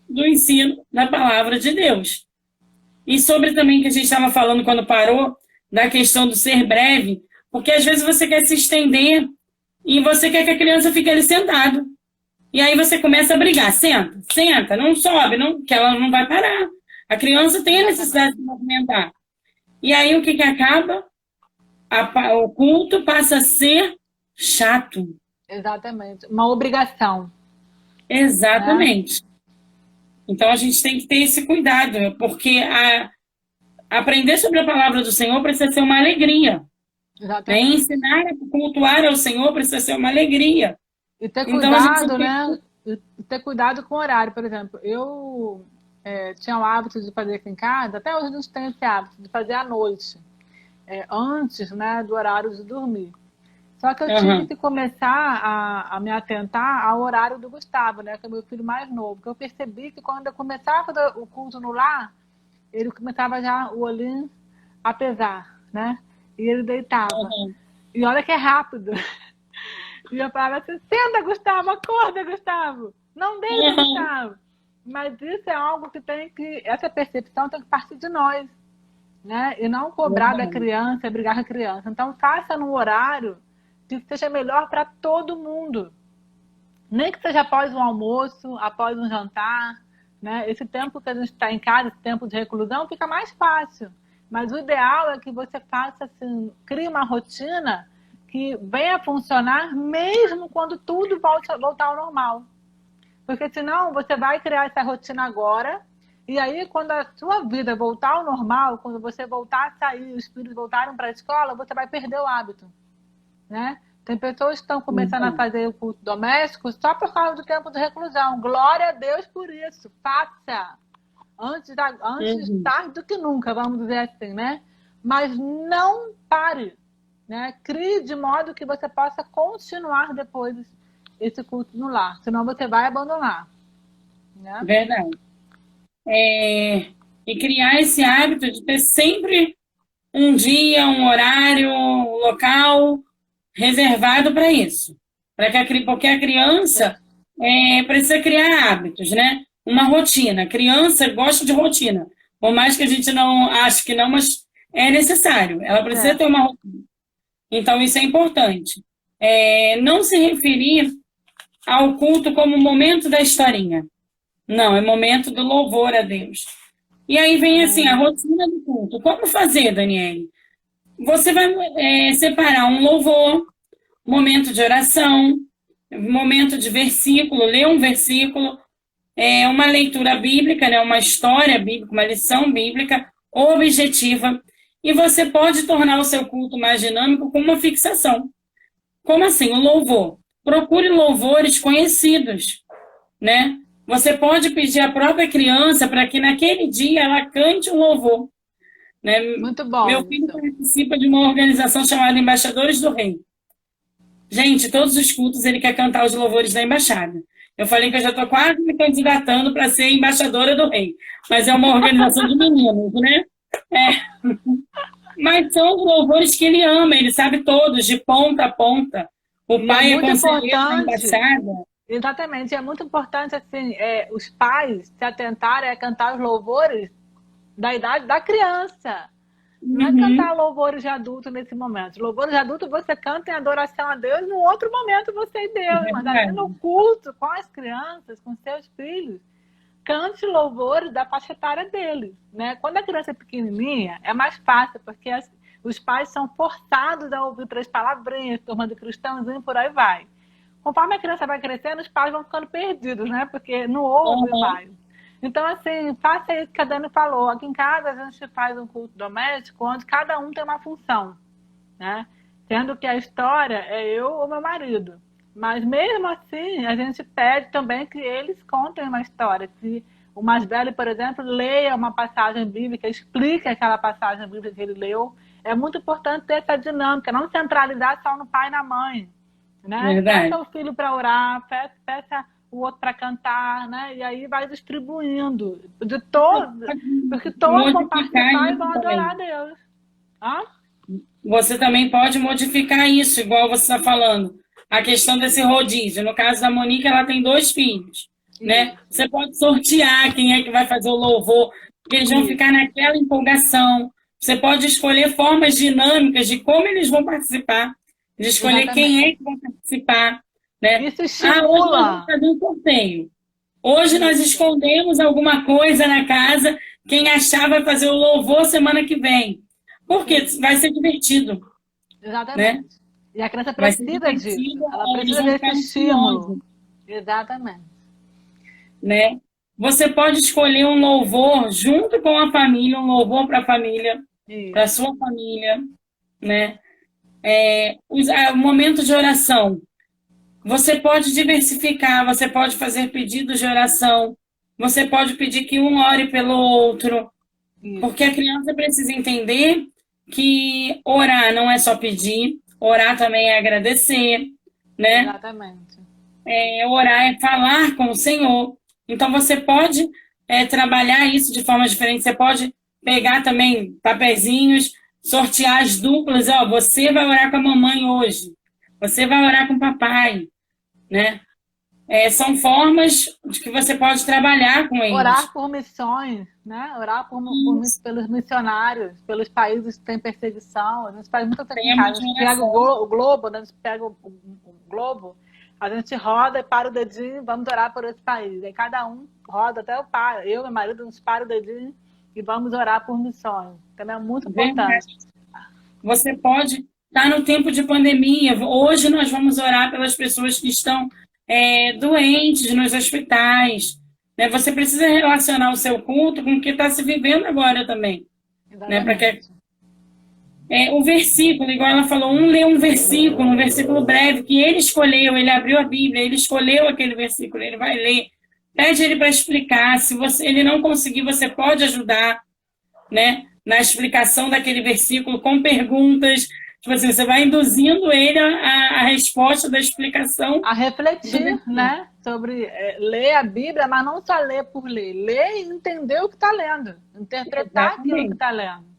do ensino da palavra de Deus. E sobre também que a gente estava falando quando parou, da questão do ser breve, porque às vezes você quer se estender e você quer que a criança fique ali sentado. E aí você começa a brigar. Senta, não sobe, que ela não vai parar. A criança tem a necessidade de se movimentar. E aí o que acaba? O culto passa a ser chato. Exatamente. Uma obrigação. Exatamente. Então a gente tem que ter esse cuidado, porque aprender sobre a palavra do Senhor precisa ser uma alegria. Exatamente. Ensinar a cultuar ao Senhor precisa ser uma alegria. E ter cuidado, né? E ter cuidado com o horário. Por exemplo, eu tinha o hábito de fazer aqui em casa, até hoje a gente tem esse hábito de fazer à noite, antes, né, do horário de dormir. Só que eu tive que começar a me atentar ao horário do Gustavo, né, que é meu filho mais novo. Porque eu percebi que quando eu começava o culto no lar, ele começava já o olhinho a pesar, né? E ele deitava. E olha que é rápido. E eu falava assim, senta, Gustavo, acorda, Gustavo. Não deita, Gustavo. Mas isso é algo que essa percepção tem que partir de nós, né? E não cobrar da criança, brigar com a criança. Então, faça num horário que seja melhor para todo mundo. Nem que seja após um almoço, após um jantar, né? Esse tempo que a gente está em casa, esse tempo de reclusão, fica mais fácil. Mas o ideal é que você faça assim, crie uma rotina que venha a funcionar mesmo quando tudo voltar ao normal. Porque senão você vai criar essa rotina agora, e aí quando a sua vida voltar ao normal, quando você voltar a sair, os filhos voltarem para a escola, você vai perder o hábito, né? Tem pessoas que estão começando a fazer o culto doméstico só por causa do tempo de reclusão. Glória a Deus por isso. Faça. Antes tarde do que nunca, vamos dizer assim, né? Mas não pare, né? Crie de modo que você possa continuar depois esse culto no lar. Senão você vai abandonar, né? Verdade. E criar esse hábito de ter sempre um dia, um horário, um local reservado para isso. Porque a criança precisa criar hábitos, né? Uma rotina. A criança gosta de rotina. Por mais que a gente não ache que não, mas é necessário. Ela precisa ter uma rotina. Então, isso é importante. Não se referir ao culto como momento da historinha. Não, é momento do louvor a Deus. E aí vem assim, a rotina do culto. Como fazer, Daniele? Você vai separar um louvor, momento de oração, momento de versículo, ler um versículo, uma leitura bíblica, né, uma história bíblica, uma lição bíblica objetiva. E você pode tornar o seu culto mais dinâmico com uma fixação. Como assim? O louvor. Procure louvores conhecidos, né? Você pode pedir à própria criança para que naquele dia ela cante um louvor. Né? Muito bom. Meu filho participa de uma organização chamada Embaixadores do Rei. Gente, todos os cultos ele quer cantar os louvores da embaixada. Eu falei que eu já estou quase me candidatando para ser embaixadora do rei. Mas é uma organização de meninos, né? Mas são os louvores que ele ama, ele sabe todos, de ponta a ponta. O pai é conselheiro da embaixada. Exatamente, é muito importante assim, os pais se atentarem a cantar os louvores da idade da criança. Não é cantar louvores de adulto nesse momento. Louvores de adulto você canta em adoração a Deus, no outro momento você e Deus. Mas ali no culto, com as crianças, com seus filhos, cante louvores da faixa etária deles. Né? Quando a criança é pequenininha, é mais fácil, porque os pais são forçados a ouvir 3 palavrinhas, turma de cristãozinho, por aí vai. Conforme a criança vai crescendo, os pais vão ficando perdidos, né? Porque não ouve mais. Então, assim, faça isso que a Dani falou. Aqui em casa, a gente faz um culto doméstico onde cada um tem uma função, né? Sendo que a história é eu ou meu marido. Mas, mesmo assim, a gente pede também que eles contem uma história. Que o mais velho, por exemplo, leia uma passagem bíblica, explique aquela passagem bíblica que ele leu. É muito importante ter essa dinâmica, não centralizar só no pai e na mãe. Né? Peça o filho para orar, peça o outro para cantar, né? E aí vai distribuindo de todos, porque todos vão participar e vão adorar a Deus. Você também pode modificar isso, igual você está falando. A questão desse rodízio. No caso da Monique, ela tem 2 filhos, né? Você pode sortear quem é que vai fazer o louvor, porque eles vão ficar naquela empolgação. Você pode escolher formas dinâmicas de como eles vão participar, de escolher quem é que vai participar. Né? Isso estimula. Hoje nós vamos fazer um sorteio. Hoje nós escondemos alguma coisa na casa. Quem achar vai fazer o louvor semana que vem. Porque vai ser divertido. Exatamente. Né? E a criança precisa disso. Ela precisa desse estímulo. Exatamente. Né? Você pode escolher um louvor junto com a família, um louvor para a família, para a sua família. Né? O momento de oração. Você pode diversificar, você pode fazer pedidos de oração, você pode pedir que um ore pelo outro, porque a criança precisa entender que orar não é só pedir, orar também é agradecer, né? Exatamente. Orar é falar com o Senhor. Então você pode trabalhar isso de forma diferente, você pode pegar também papeizinhos, sortear as duplas, você vai orar com a mamãe hoje, você vai orar com o papai. Né? São formas de que você pode trabalhar com eles. Orar por missões, né? Orar pelos missionários, pelos países que têm perseguição. A gente faz muita coisa. A gente pega o Globo, né? A gente pega o Globo, A gente roda e para o dedinho, vamos orar por esse país. Aí cada um roda, até eu paro. Eu e meu marido, a gente para o dedinho e vamos orar por missões. Também é muito importante. Você pode estar no tempo de pandemia. Hoje nós vamos orar pelas pessoas que estão doentes nos hospitais. Né? Você precisa relacionar o seu culto com o que está se vivendo agora também. Né? Para que o versículo, igual ela falou, lê um versículo breve que ele escolheu, ele abriu a Bíblia, ele escolheu aquele versículo, ele vai ler. Pede ele para explicar. Se ele não conseguir, você pode ajudar, né, na explicação daquele versículo com perguntas. Tipo assim, você vai induzindo ele a resposta da explicação. A refletir, né? Sobre ler a Bíblia, mas não só ler por ler. Ler e entender o que está lendo. Interpretar aquilo que está lendo.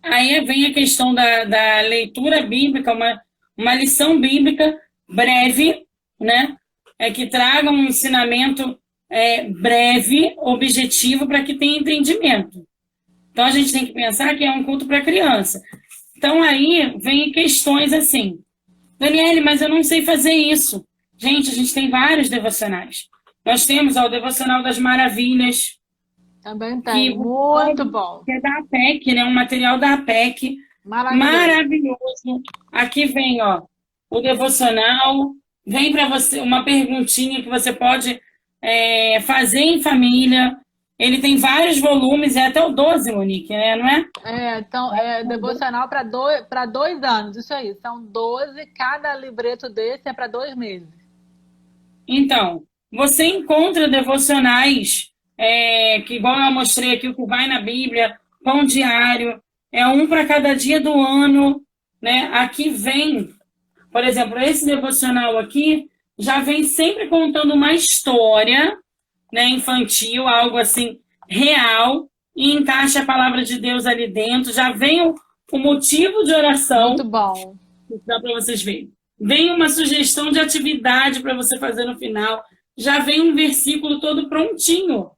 Aí vem a questão da leitura bíblica, uma lição bíblica breve, né? Que traga um ensinamento breve, objetivo, para que tenha entendimento. Então, a gente tem que pensar que é um culto para criança. Então, aí vem questões assim. Daniele, mas eu não sei fazer isso. Gente, a gente tem vários devocionais. Nós temos o Devocional das Maravilhas. Também tem, muito bom. Que é da APEC, né? Um material da APEC. Maravilhoso. Aqui vem, ó, o devocional. Vem para você uma perguntinha que você pode fazer em família. Ele tem vários volumes, é até o 12, Monique, né? Não é? Então, devocional para 2 anos, isso aí. São 12, cada livreto desse é para 2 meses. Então, você encontra devocionais, que igual eu mostrei aqui, o que vai na Bíblia, pão diário, um para cada dia do ano, né? Aqui vem, por exemplo, esse devocional aqui, já vem sempre contando uma história, né, infantil, algo assim, real, e encaixa a palavra de Deus ali dentro, já vem o motivo de oração. Muito bom. Dá para vocês verem. Vem uma sugestão de atividade para você fazer no final, já vem um versículo todo prontinho,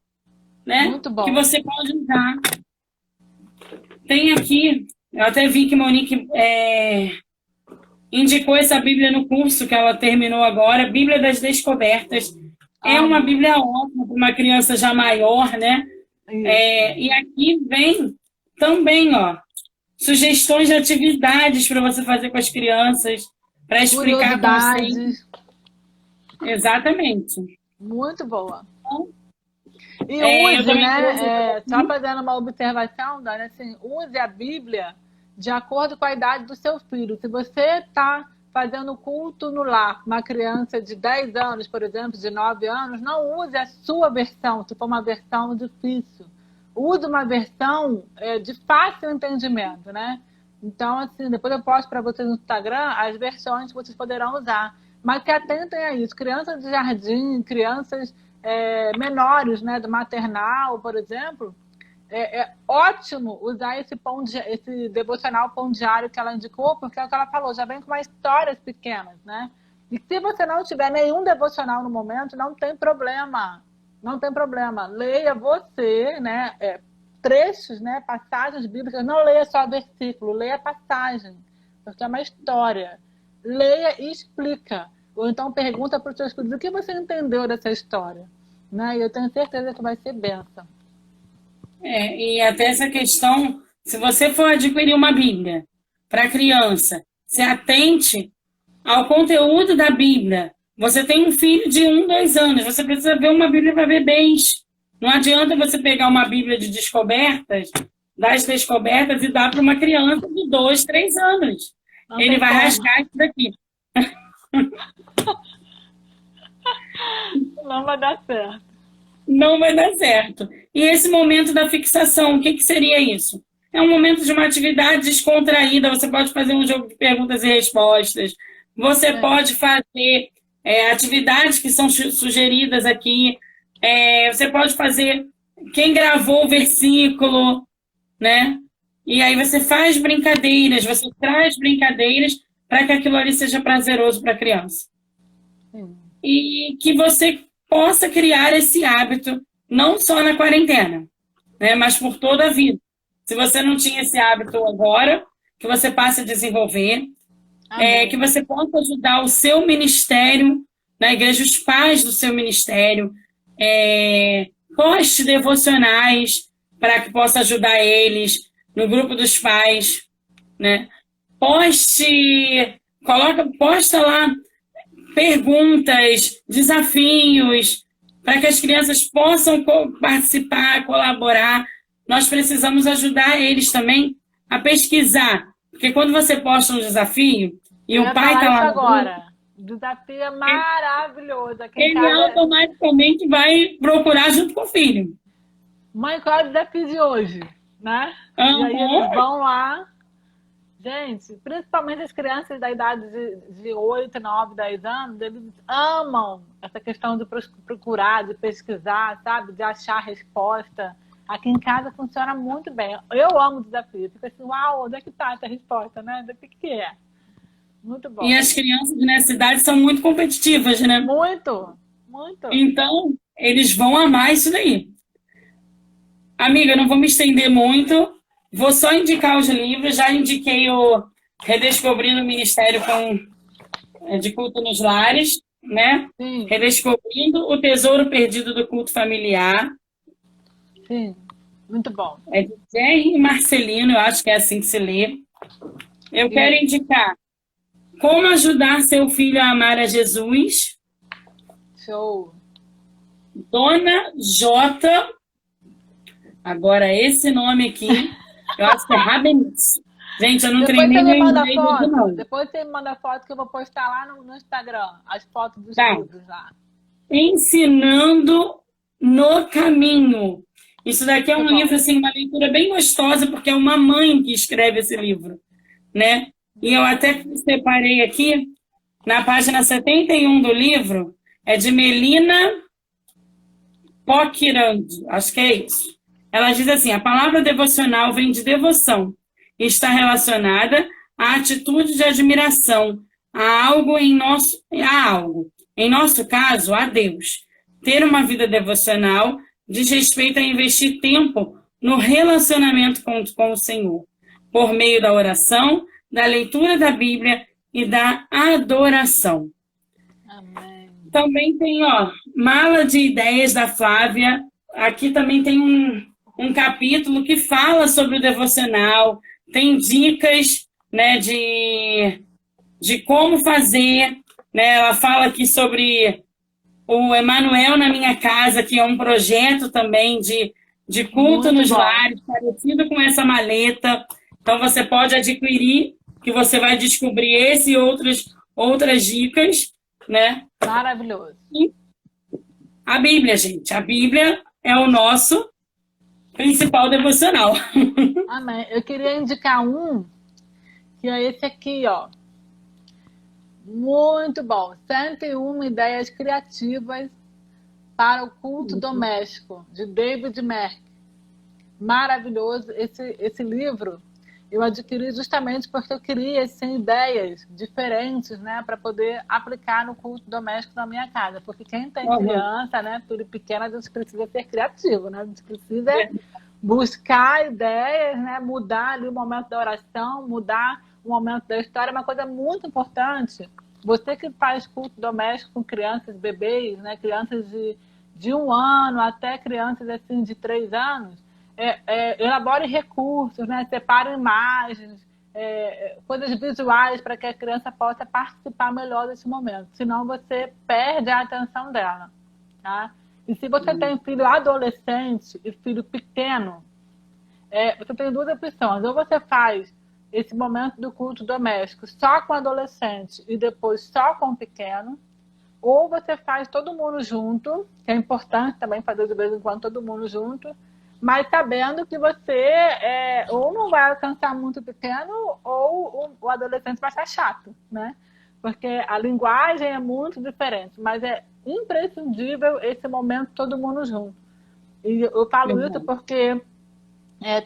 né? Muito bom. Que você pode usar. Tem aqui, eu até vi que Monique indicou essa Bíblia no curso que ela terminou agora, Bíblia das Descobertas. É uma Bíblia ótima para uma criança já maior, né? E aqui vem também, ó, sugestões de atividades para você fazer com as crianças, para explicar curiosidades. Exatamente. Muito boa. E use, né? Só fazendo uma observação, Dani, assim, use a Bíblia de acordo com a idade do seu filho. Se você está fazendo culto no lar, uma criança de 10 anos, por exemplo, de 9 anos, não use a sua versão, se for uma versão difícil. Use uma versão de fácil entendimento, né? Então, assim, depois eu posto para vocês no Instagram as versões que vocês poderão usar. Mas que atentem a isso. Crianças de jardim, crianças menores, né, do maternal, por exemplo, é ótimo usar esse devocional pão diário que ela indicou, porque é o que ela falou, já vem com umas histórias pequenas, né? E se você não tiver nenhum devocional no momento, não tem problema. Não tem problema. Leia você, né? Trechos, né? Passagens bíblicas. Não leia só versículo, leia passagem, porque é uma história. Leia e explica. Ou então pergunta para os seus filhos o que você entendeu dessa história. Né? E eu tenho certeza que vai ser bênção. E até essa questão, se você for adquirir uma Bíblia para criança, se atente ao conteúdo da Bíblia. Você tem um filho de 1, 2 anos, você precisa ver uma Bíblia para bebês. Não adianta você pegar uma Bíblia de descobertas, das descobertas, e dar para uma criança de 2, 3 anos. Ele vai rasgar isso daqui. Não vai dar certo. Não vai dar certo. E esse momento da fixação, o que seria isso? É um momento de uma atividade descontraída, você pode fazer um jogo de perguntas e respostas, você pode fazer atividades que são sugeridas aqui, você pode fazer quem gravou o versículo, né? E aí você faz brincadeiras, você traz brincadeiras para que aquilo ali seja prazeroso para a criança. E que você possa criar esse hábito, não só na quarentena, né, mas por toda a vida. Se você não tinha esse hábito agora, que você passe a desenvolver. que Amém. você possa ajudar o seu ministério na igreja, os pais do seu ministério, poste devocionais para que possa ajudar eles no grupo dos pais, né? Posta lá perguntas, desafios, para que as crianças possam participar, colaborar. Nós precisamos ajudar eles também a pesquisar, porque quando você posta um desafio e Eu o ia pai falar está isso lá no grupo, agora. Desafio é maravilhoso. Aqui em ele casa, automaticamente vai procurar junto com o filho. mãe, qual é o desafio de hoje? Né? E aí eles Uhum. vão lá. Gente, principalmente as crianças da idade de 8, 9, 10 anos, eles amam essa questão de procurar, de pesquisar, sabe? De achar a resposta. Aqui em casa funciona muito bem. Eu amo o desafio. Fico assim, uau, onde é que está essa resposta, né? O que é? Muito E bom. as crianças nessa idade são muito competitivas, né? Muito, muito. Então, eles vão amar isso daí. Amiga, não vou me estender muito, vou só indicar os livros. Já indiquei o Redescobrindo o Ministério de Culto nos Lares, né? Sim, Redescobrindo o Tesouro Perdido do Culto Familiar. sim. Muito bom. É de Jerry Marcelino, eu acho que é assim que se lê. Eu quero Isso. indicar Como Ajudar Seu Filho a Amar a Jesus, Show. Dona J. Agora, esse nome aqui, eu acho que é Rabenitz. Gente, eu não Depois treinei você me meu manda inglês aqui, foto. não. Depois você me manda foto que eu vou postar lá no Instagram. As fotos dos Tá. livros lá. Ensinando no Caminho. Isso daqui é Muito um livro, bom. assim, uma leitura bem gostosa, porque é uma mãe que escreve esse livro, né? E eu até separei aqui, na página 71 do livro, é de Melina Pokirand, acho que é isso. Ela diz assim: a palavra devocional vem de devoção e está relacionada à atitude de admiração, a algo em nosso, a algo. Em nosso caso, a Deus. Ter uma vida devocional diz respeito a investir tempo no relacionamento com o Senhor, por meio da oração, da leitura da Bíblia e da adoração. Amém. Também tem, ó, Mala de Ideias da Flávia. Aqui também tem um capítulo que fala sobre o devocional, tem dicas, né, de como fazer, né? Ela fala aqui sobre o Emanuel na Minha Casa, que é um projeto também de culto Muito nos bom. lares, parecido com essa maleta. Então você pode adquirir, que você vai descobrir esse e outras dicas, né? Maravilhoso. E a Bíblia, gente. A Bíblia é o nosso principal devocional. Amém. Eu queria indicar um, que é esse aqui, ó. Muito bom. 101 ideias criativas para o culto doméstico, de David Merck. Maravilhoso. Esse livro eu adquiri justamente porque eu queria assim, ideias diferentes, né, para poder aplicar no culto doméstico na minha casa. Porque quem tem Uhum. criança, né, filho pequeno, a gente precisa ser criativo, né? A gente precisa buscar ideias, né, mudar ali o momento da oração, mudar o momento da história, é uma coisa muito importante. Você que faz culto doméstico com crianças, bebês, né, crianças de 1 ano até crianças assim de 3 anos, elabore recursos, né? Separe imagens, coisas visuais para que a criança possa participar melhor desse momento. Senão você perde a atenção dela. Tá? E se você tem filho adolescente e filho pequeno, você tem duas opções. Ou você faz esse momento do culto doméstico só com adolescente e depois só com pequeno, ou você faz todo mundo junto, que é importante também fazer de vez em quando todo mundo junto, mas sabendo que você ou não vai alcançar muito pequeno, ou o adolescente vai estar chato, né? Porque a linguagem é muito diferente, mas é imprescindível esse momento todo mundo junto. E eu falo isso porque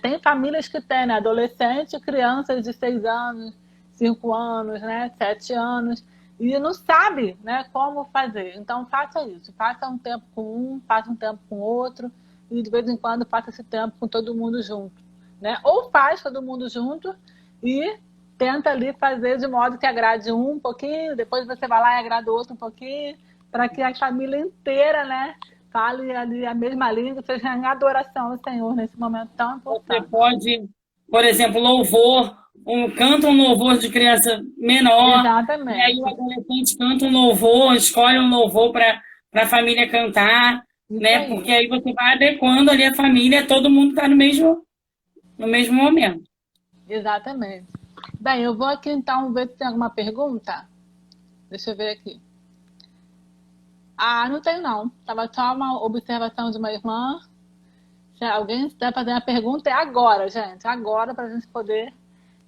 tem famílias que têm, né, adolescente, crianças de 6 anos, 5 anos, né, 7 anos, e não sabe, né, como fazer. Então, faça isso. Faça um tempo com um, faça um tempo com outro, e de vez em quando faça esse tempo com todo mundo junto. Né? Ou faz todo mundo junto e tenta ali fazer de modo que agrade um pouquinho, depois você vai lá e agrada o outro um pouquinho, para que a família inteira, né, fale ali a mesma língua, seja em adoração ao Senhor nesse momento tão Você importante. pode, por exemplo, louvor, canta um louvor de criança menor, e aí o Exatamente. adolescente canta um louvor, escolhe um louvor para a família cantar, Isso né? aí. Porque aí você vai adequando ali a família, todo mundo está no mesmo momento. Exatamente. Bem, eu vou aqui então ver se tem alguma pergunta. Deixa eu ver aqui. Ah, não tem não. Tava só uma observação de uma irmã. Se alguém quiser fazer uma pergunta, é agora, gente. Agora, para a gente poder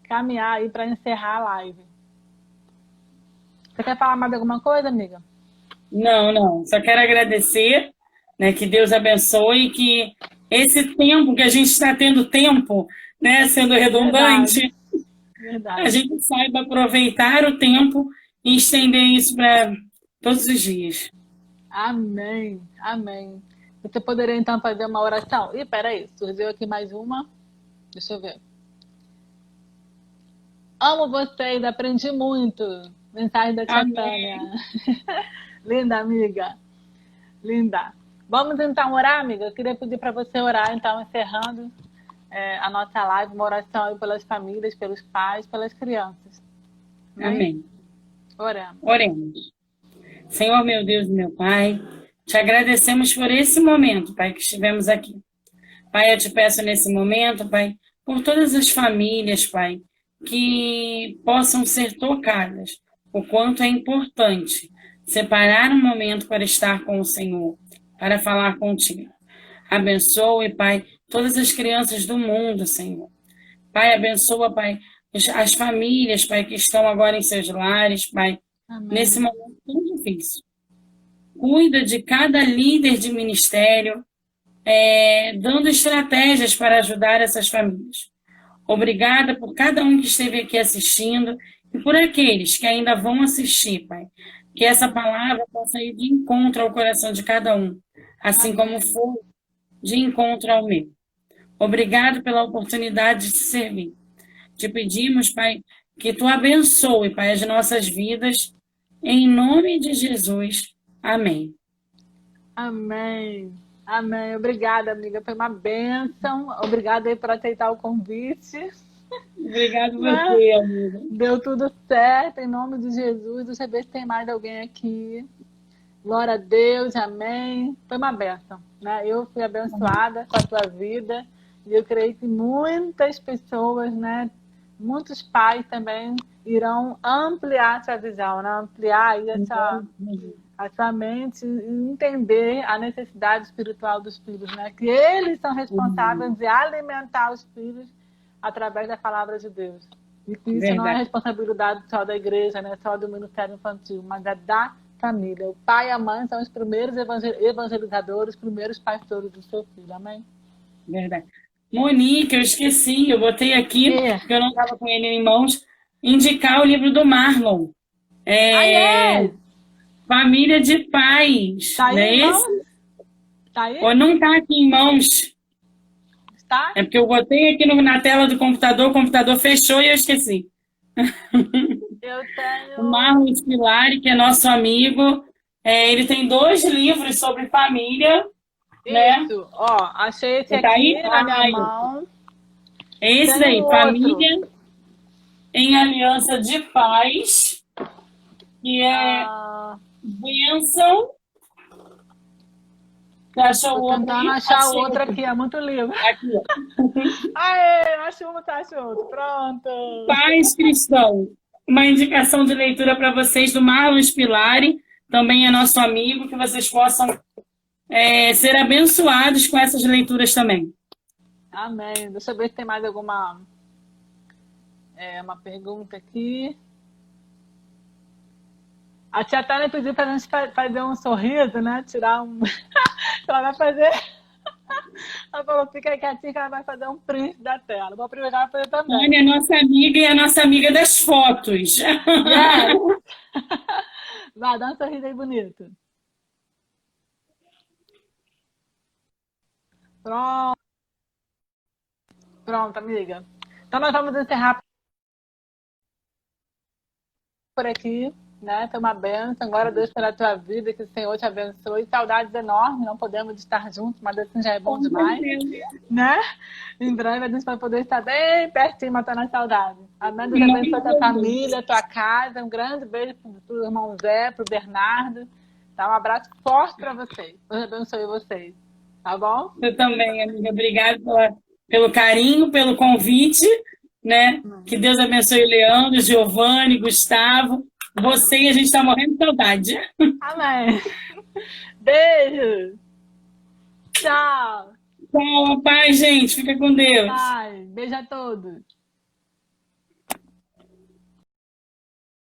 caminhar aí para encerrar a live. Você quer falar mais de alguma coisa, amiga? Não, não. Só quero agradecer, né? Que Deus abençoe, que esse tempo que a gente está tendo tempo, né? Sendo Verdade, redundante, a verdade. gente saiba aproveitar o tempo e estender isso para todos os dias. Amém, amém. Você poderia então fazer uma oração? Ih, peraí, surgiu aqui mais uma. Deixa eu ver. Amo vocês, aprendi muito. Mensagem da tia Amém. Tânia. Linda, amiga. Linda. Vamos então orar, amiga? Eu queria pedir para você orar, então, encerrando a nossa live, uma oração aí pelas famílias, pelos pais, pelas crianças. Amém? Amém. Oramos. Oremos. Senhor, meu Deus e meu Pai, te agradecemos por esse momento, Pai, que estivemos aqui. Pai, eu te peço nesse momento, Pai, por todas as famílias, Pai, que possam ser tocadas, o quanto é importante separar um momento para estar com o Senhor, para falar contigo. Abençoe, Pai, todas as crianças do mundo, Senhor. Pai, abençoa, Pai, as famílias, Pai, que estão agora em seus lares, Pai, nesse Amém. momento tão difícil. Cuida de cada líder de ministério, dando estratégias para ajudar essas famílias. Obrigada por cada um que esteve aqui assistindo e por aqueles que ainda vão assistir, Pai. Que essa palavra possa ir de encontro ao coração de cada um, assim como Amém. foi de encontro ao meu. Obrigado pela oportunidade de te servir. Te pedimos, Pai, que tu abençoe, Pai, as nossas vidas, em nome de Jesus. Amém. Amém. Amém. Obrigada, amiga. Foi uma bênção. Obrigada aí por aceitar o convite. Obrigado Né? você, amiga. Deu tudo certo, em nome de Jesus. Deixa eu ver se tem mais alguém aqui. Glória a Deus, amém. Foi uma bênção, né? Eu fui abençoada com a tua vida e eu creio que muitas pessoas, né? Muitos pais também irão ampliar a sua visão, né? Ampliar aí a sua mente e entender a necessidade espiritual dos filhos, né? Que eles são responsáveis de alimentar os filhos através da palavra de Deus. E que isso não é Verdade. responsabilidade só da igreja, né? Só do ministério infantil, mas é da família. O pai e a mãe são os primeiros evangelizadores, os primeiros pastores do seu filho. Amém? Verdade. Monique, eu esqueci, eu botei aqui, É. porque eu não estava com ele em mãos, indicar o livro do Marlon. Ah, É, é! Família de Paz, Tá não aí, é esse? irmão? Tá aí? Ou não está aqui em mãos? Está? É porque eu botei aqui na tela do computador, o computador fechou e eu esqueci. Eu O tenho. Marlon Spilari, que é nosso amigo, ele tem 2 livros sobre família, né? Isso, ó, achei esse Você tá aqui aí? na minha Ai, mão. é esse Tem um daí, outro. Família em Aliança de Paz, que é Ah, bênção. Você achou tô o outro tentando aí? achar o Achei outro aqui, é muito livro. aqui, ó. Aê, acho um, tá, acho outro. Pronto. Paz Cristão. Uma indicação de leitura para vocês do Marlon Spilari, também é nosso amigo, que vocês possam ser abençoados com essas leituras também. Amém. Deixa eu ver se tem mais alguma uma pergunta aqui. A tia Tânia pediu pra gente fazer um sorriso, né? Tirar um. Ela vai fazer. Ela falou, fica quietinha que ela vai fazer um print da tela. Vou aproveitar para fazer também. Tânia é nossa amiga e é nossa amiga das fotos. Yes! Vai, dá um sorriso aí bonito. Pronto, pronto, amiga. Então nós vamos encerrar por aqui, né? Foi uma bênção. Glória a Deus pela tua vida, que o Senhor te abençoe. Saudades enormes, não podemos estar juntos, mas assim já é bom demais, né? Em breve a gente vai poder estar bem pertinho, matando a saudade. Amém. Deus abençoe a tua família, a tua casa. Um grande beijo pro irmão Zé, pro Bernardo. Tá? Um abraço forte para vocês. Deus abençoe vocês. Tá bom? Eu também, amiga. Obrigada pelo carinho, pelo convite, né? Que Deus abençoe o Leandro, Giovanni, Gustavo. Você, a gente está morrendo de saudade. Amém. Beijo. Tchau. Tchau, paz, gente. Fica com Deus. Bye. Beijo a todos.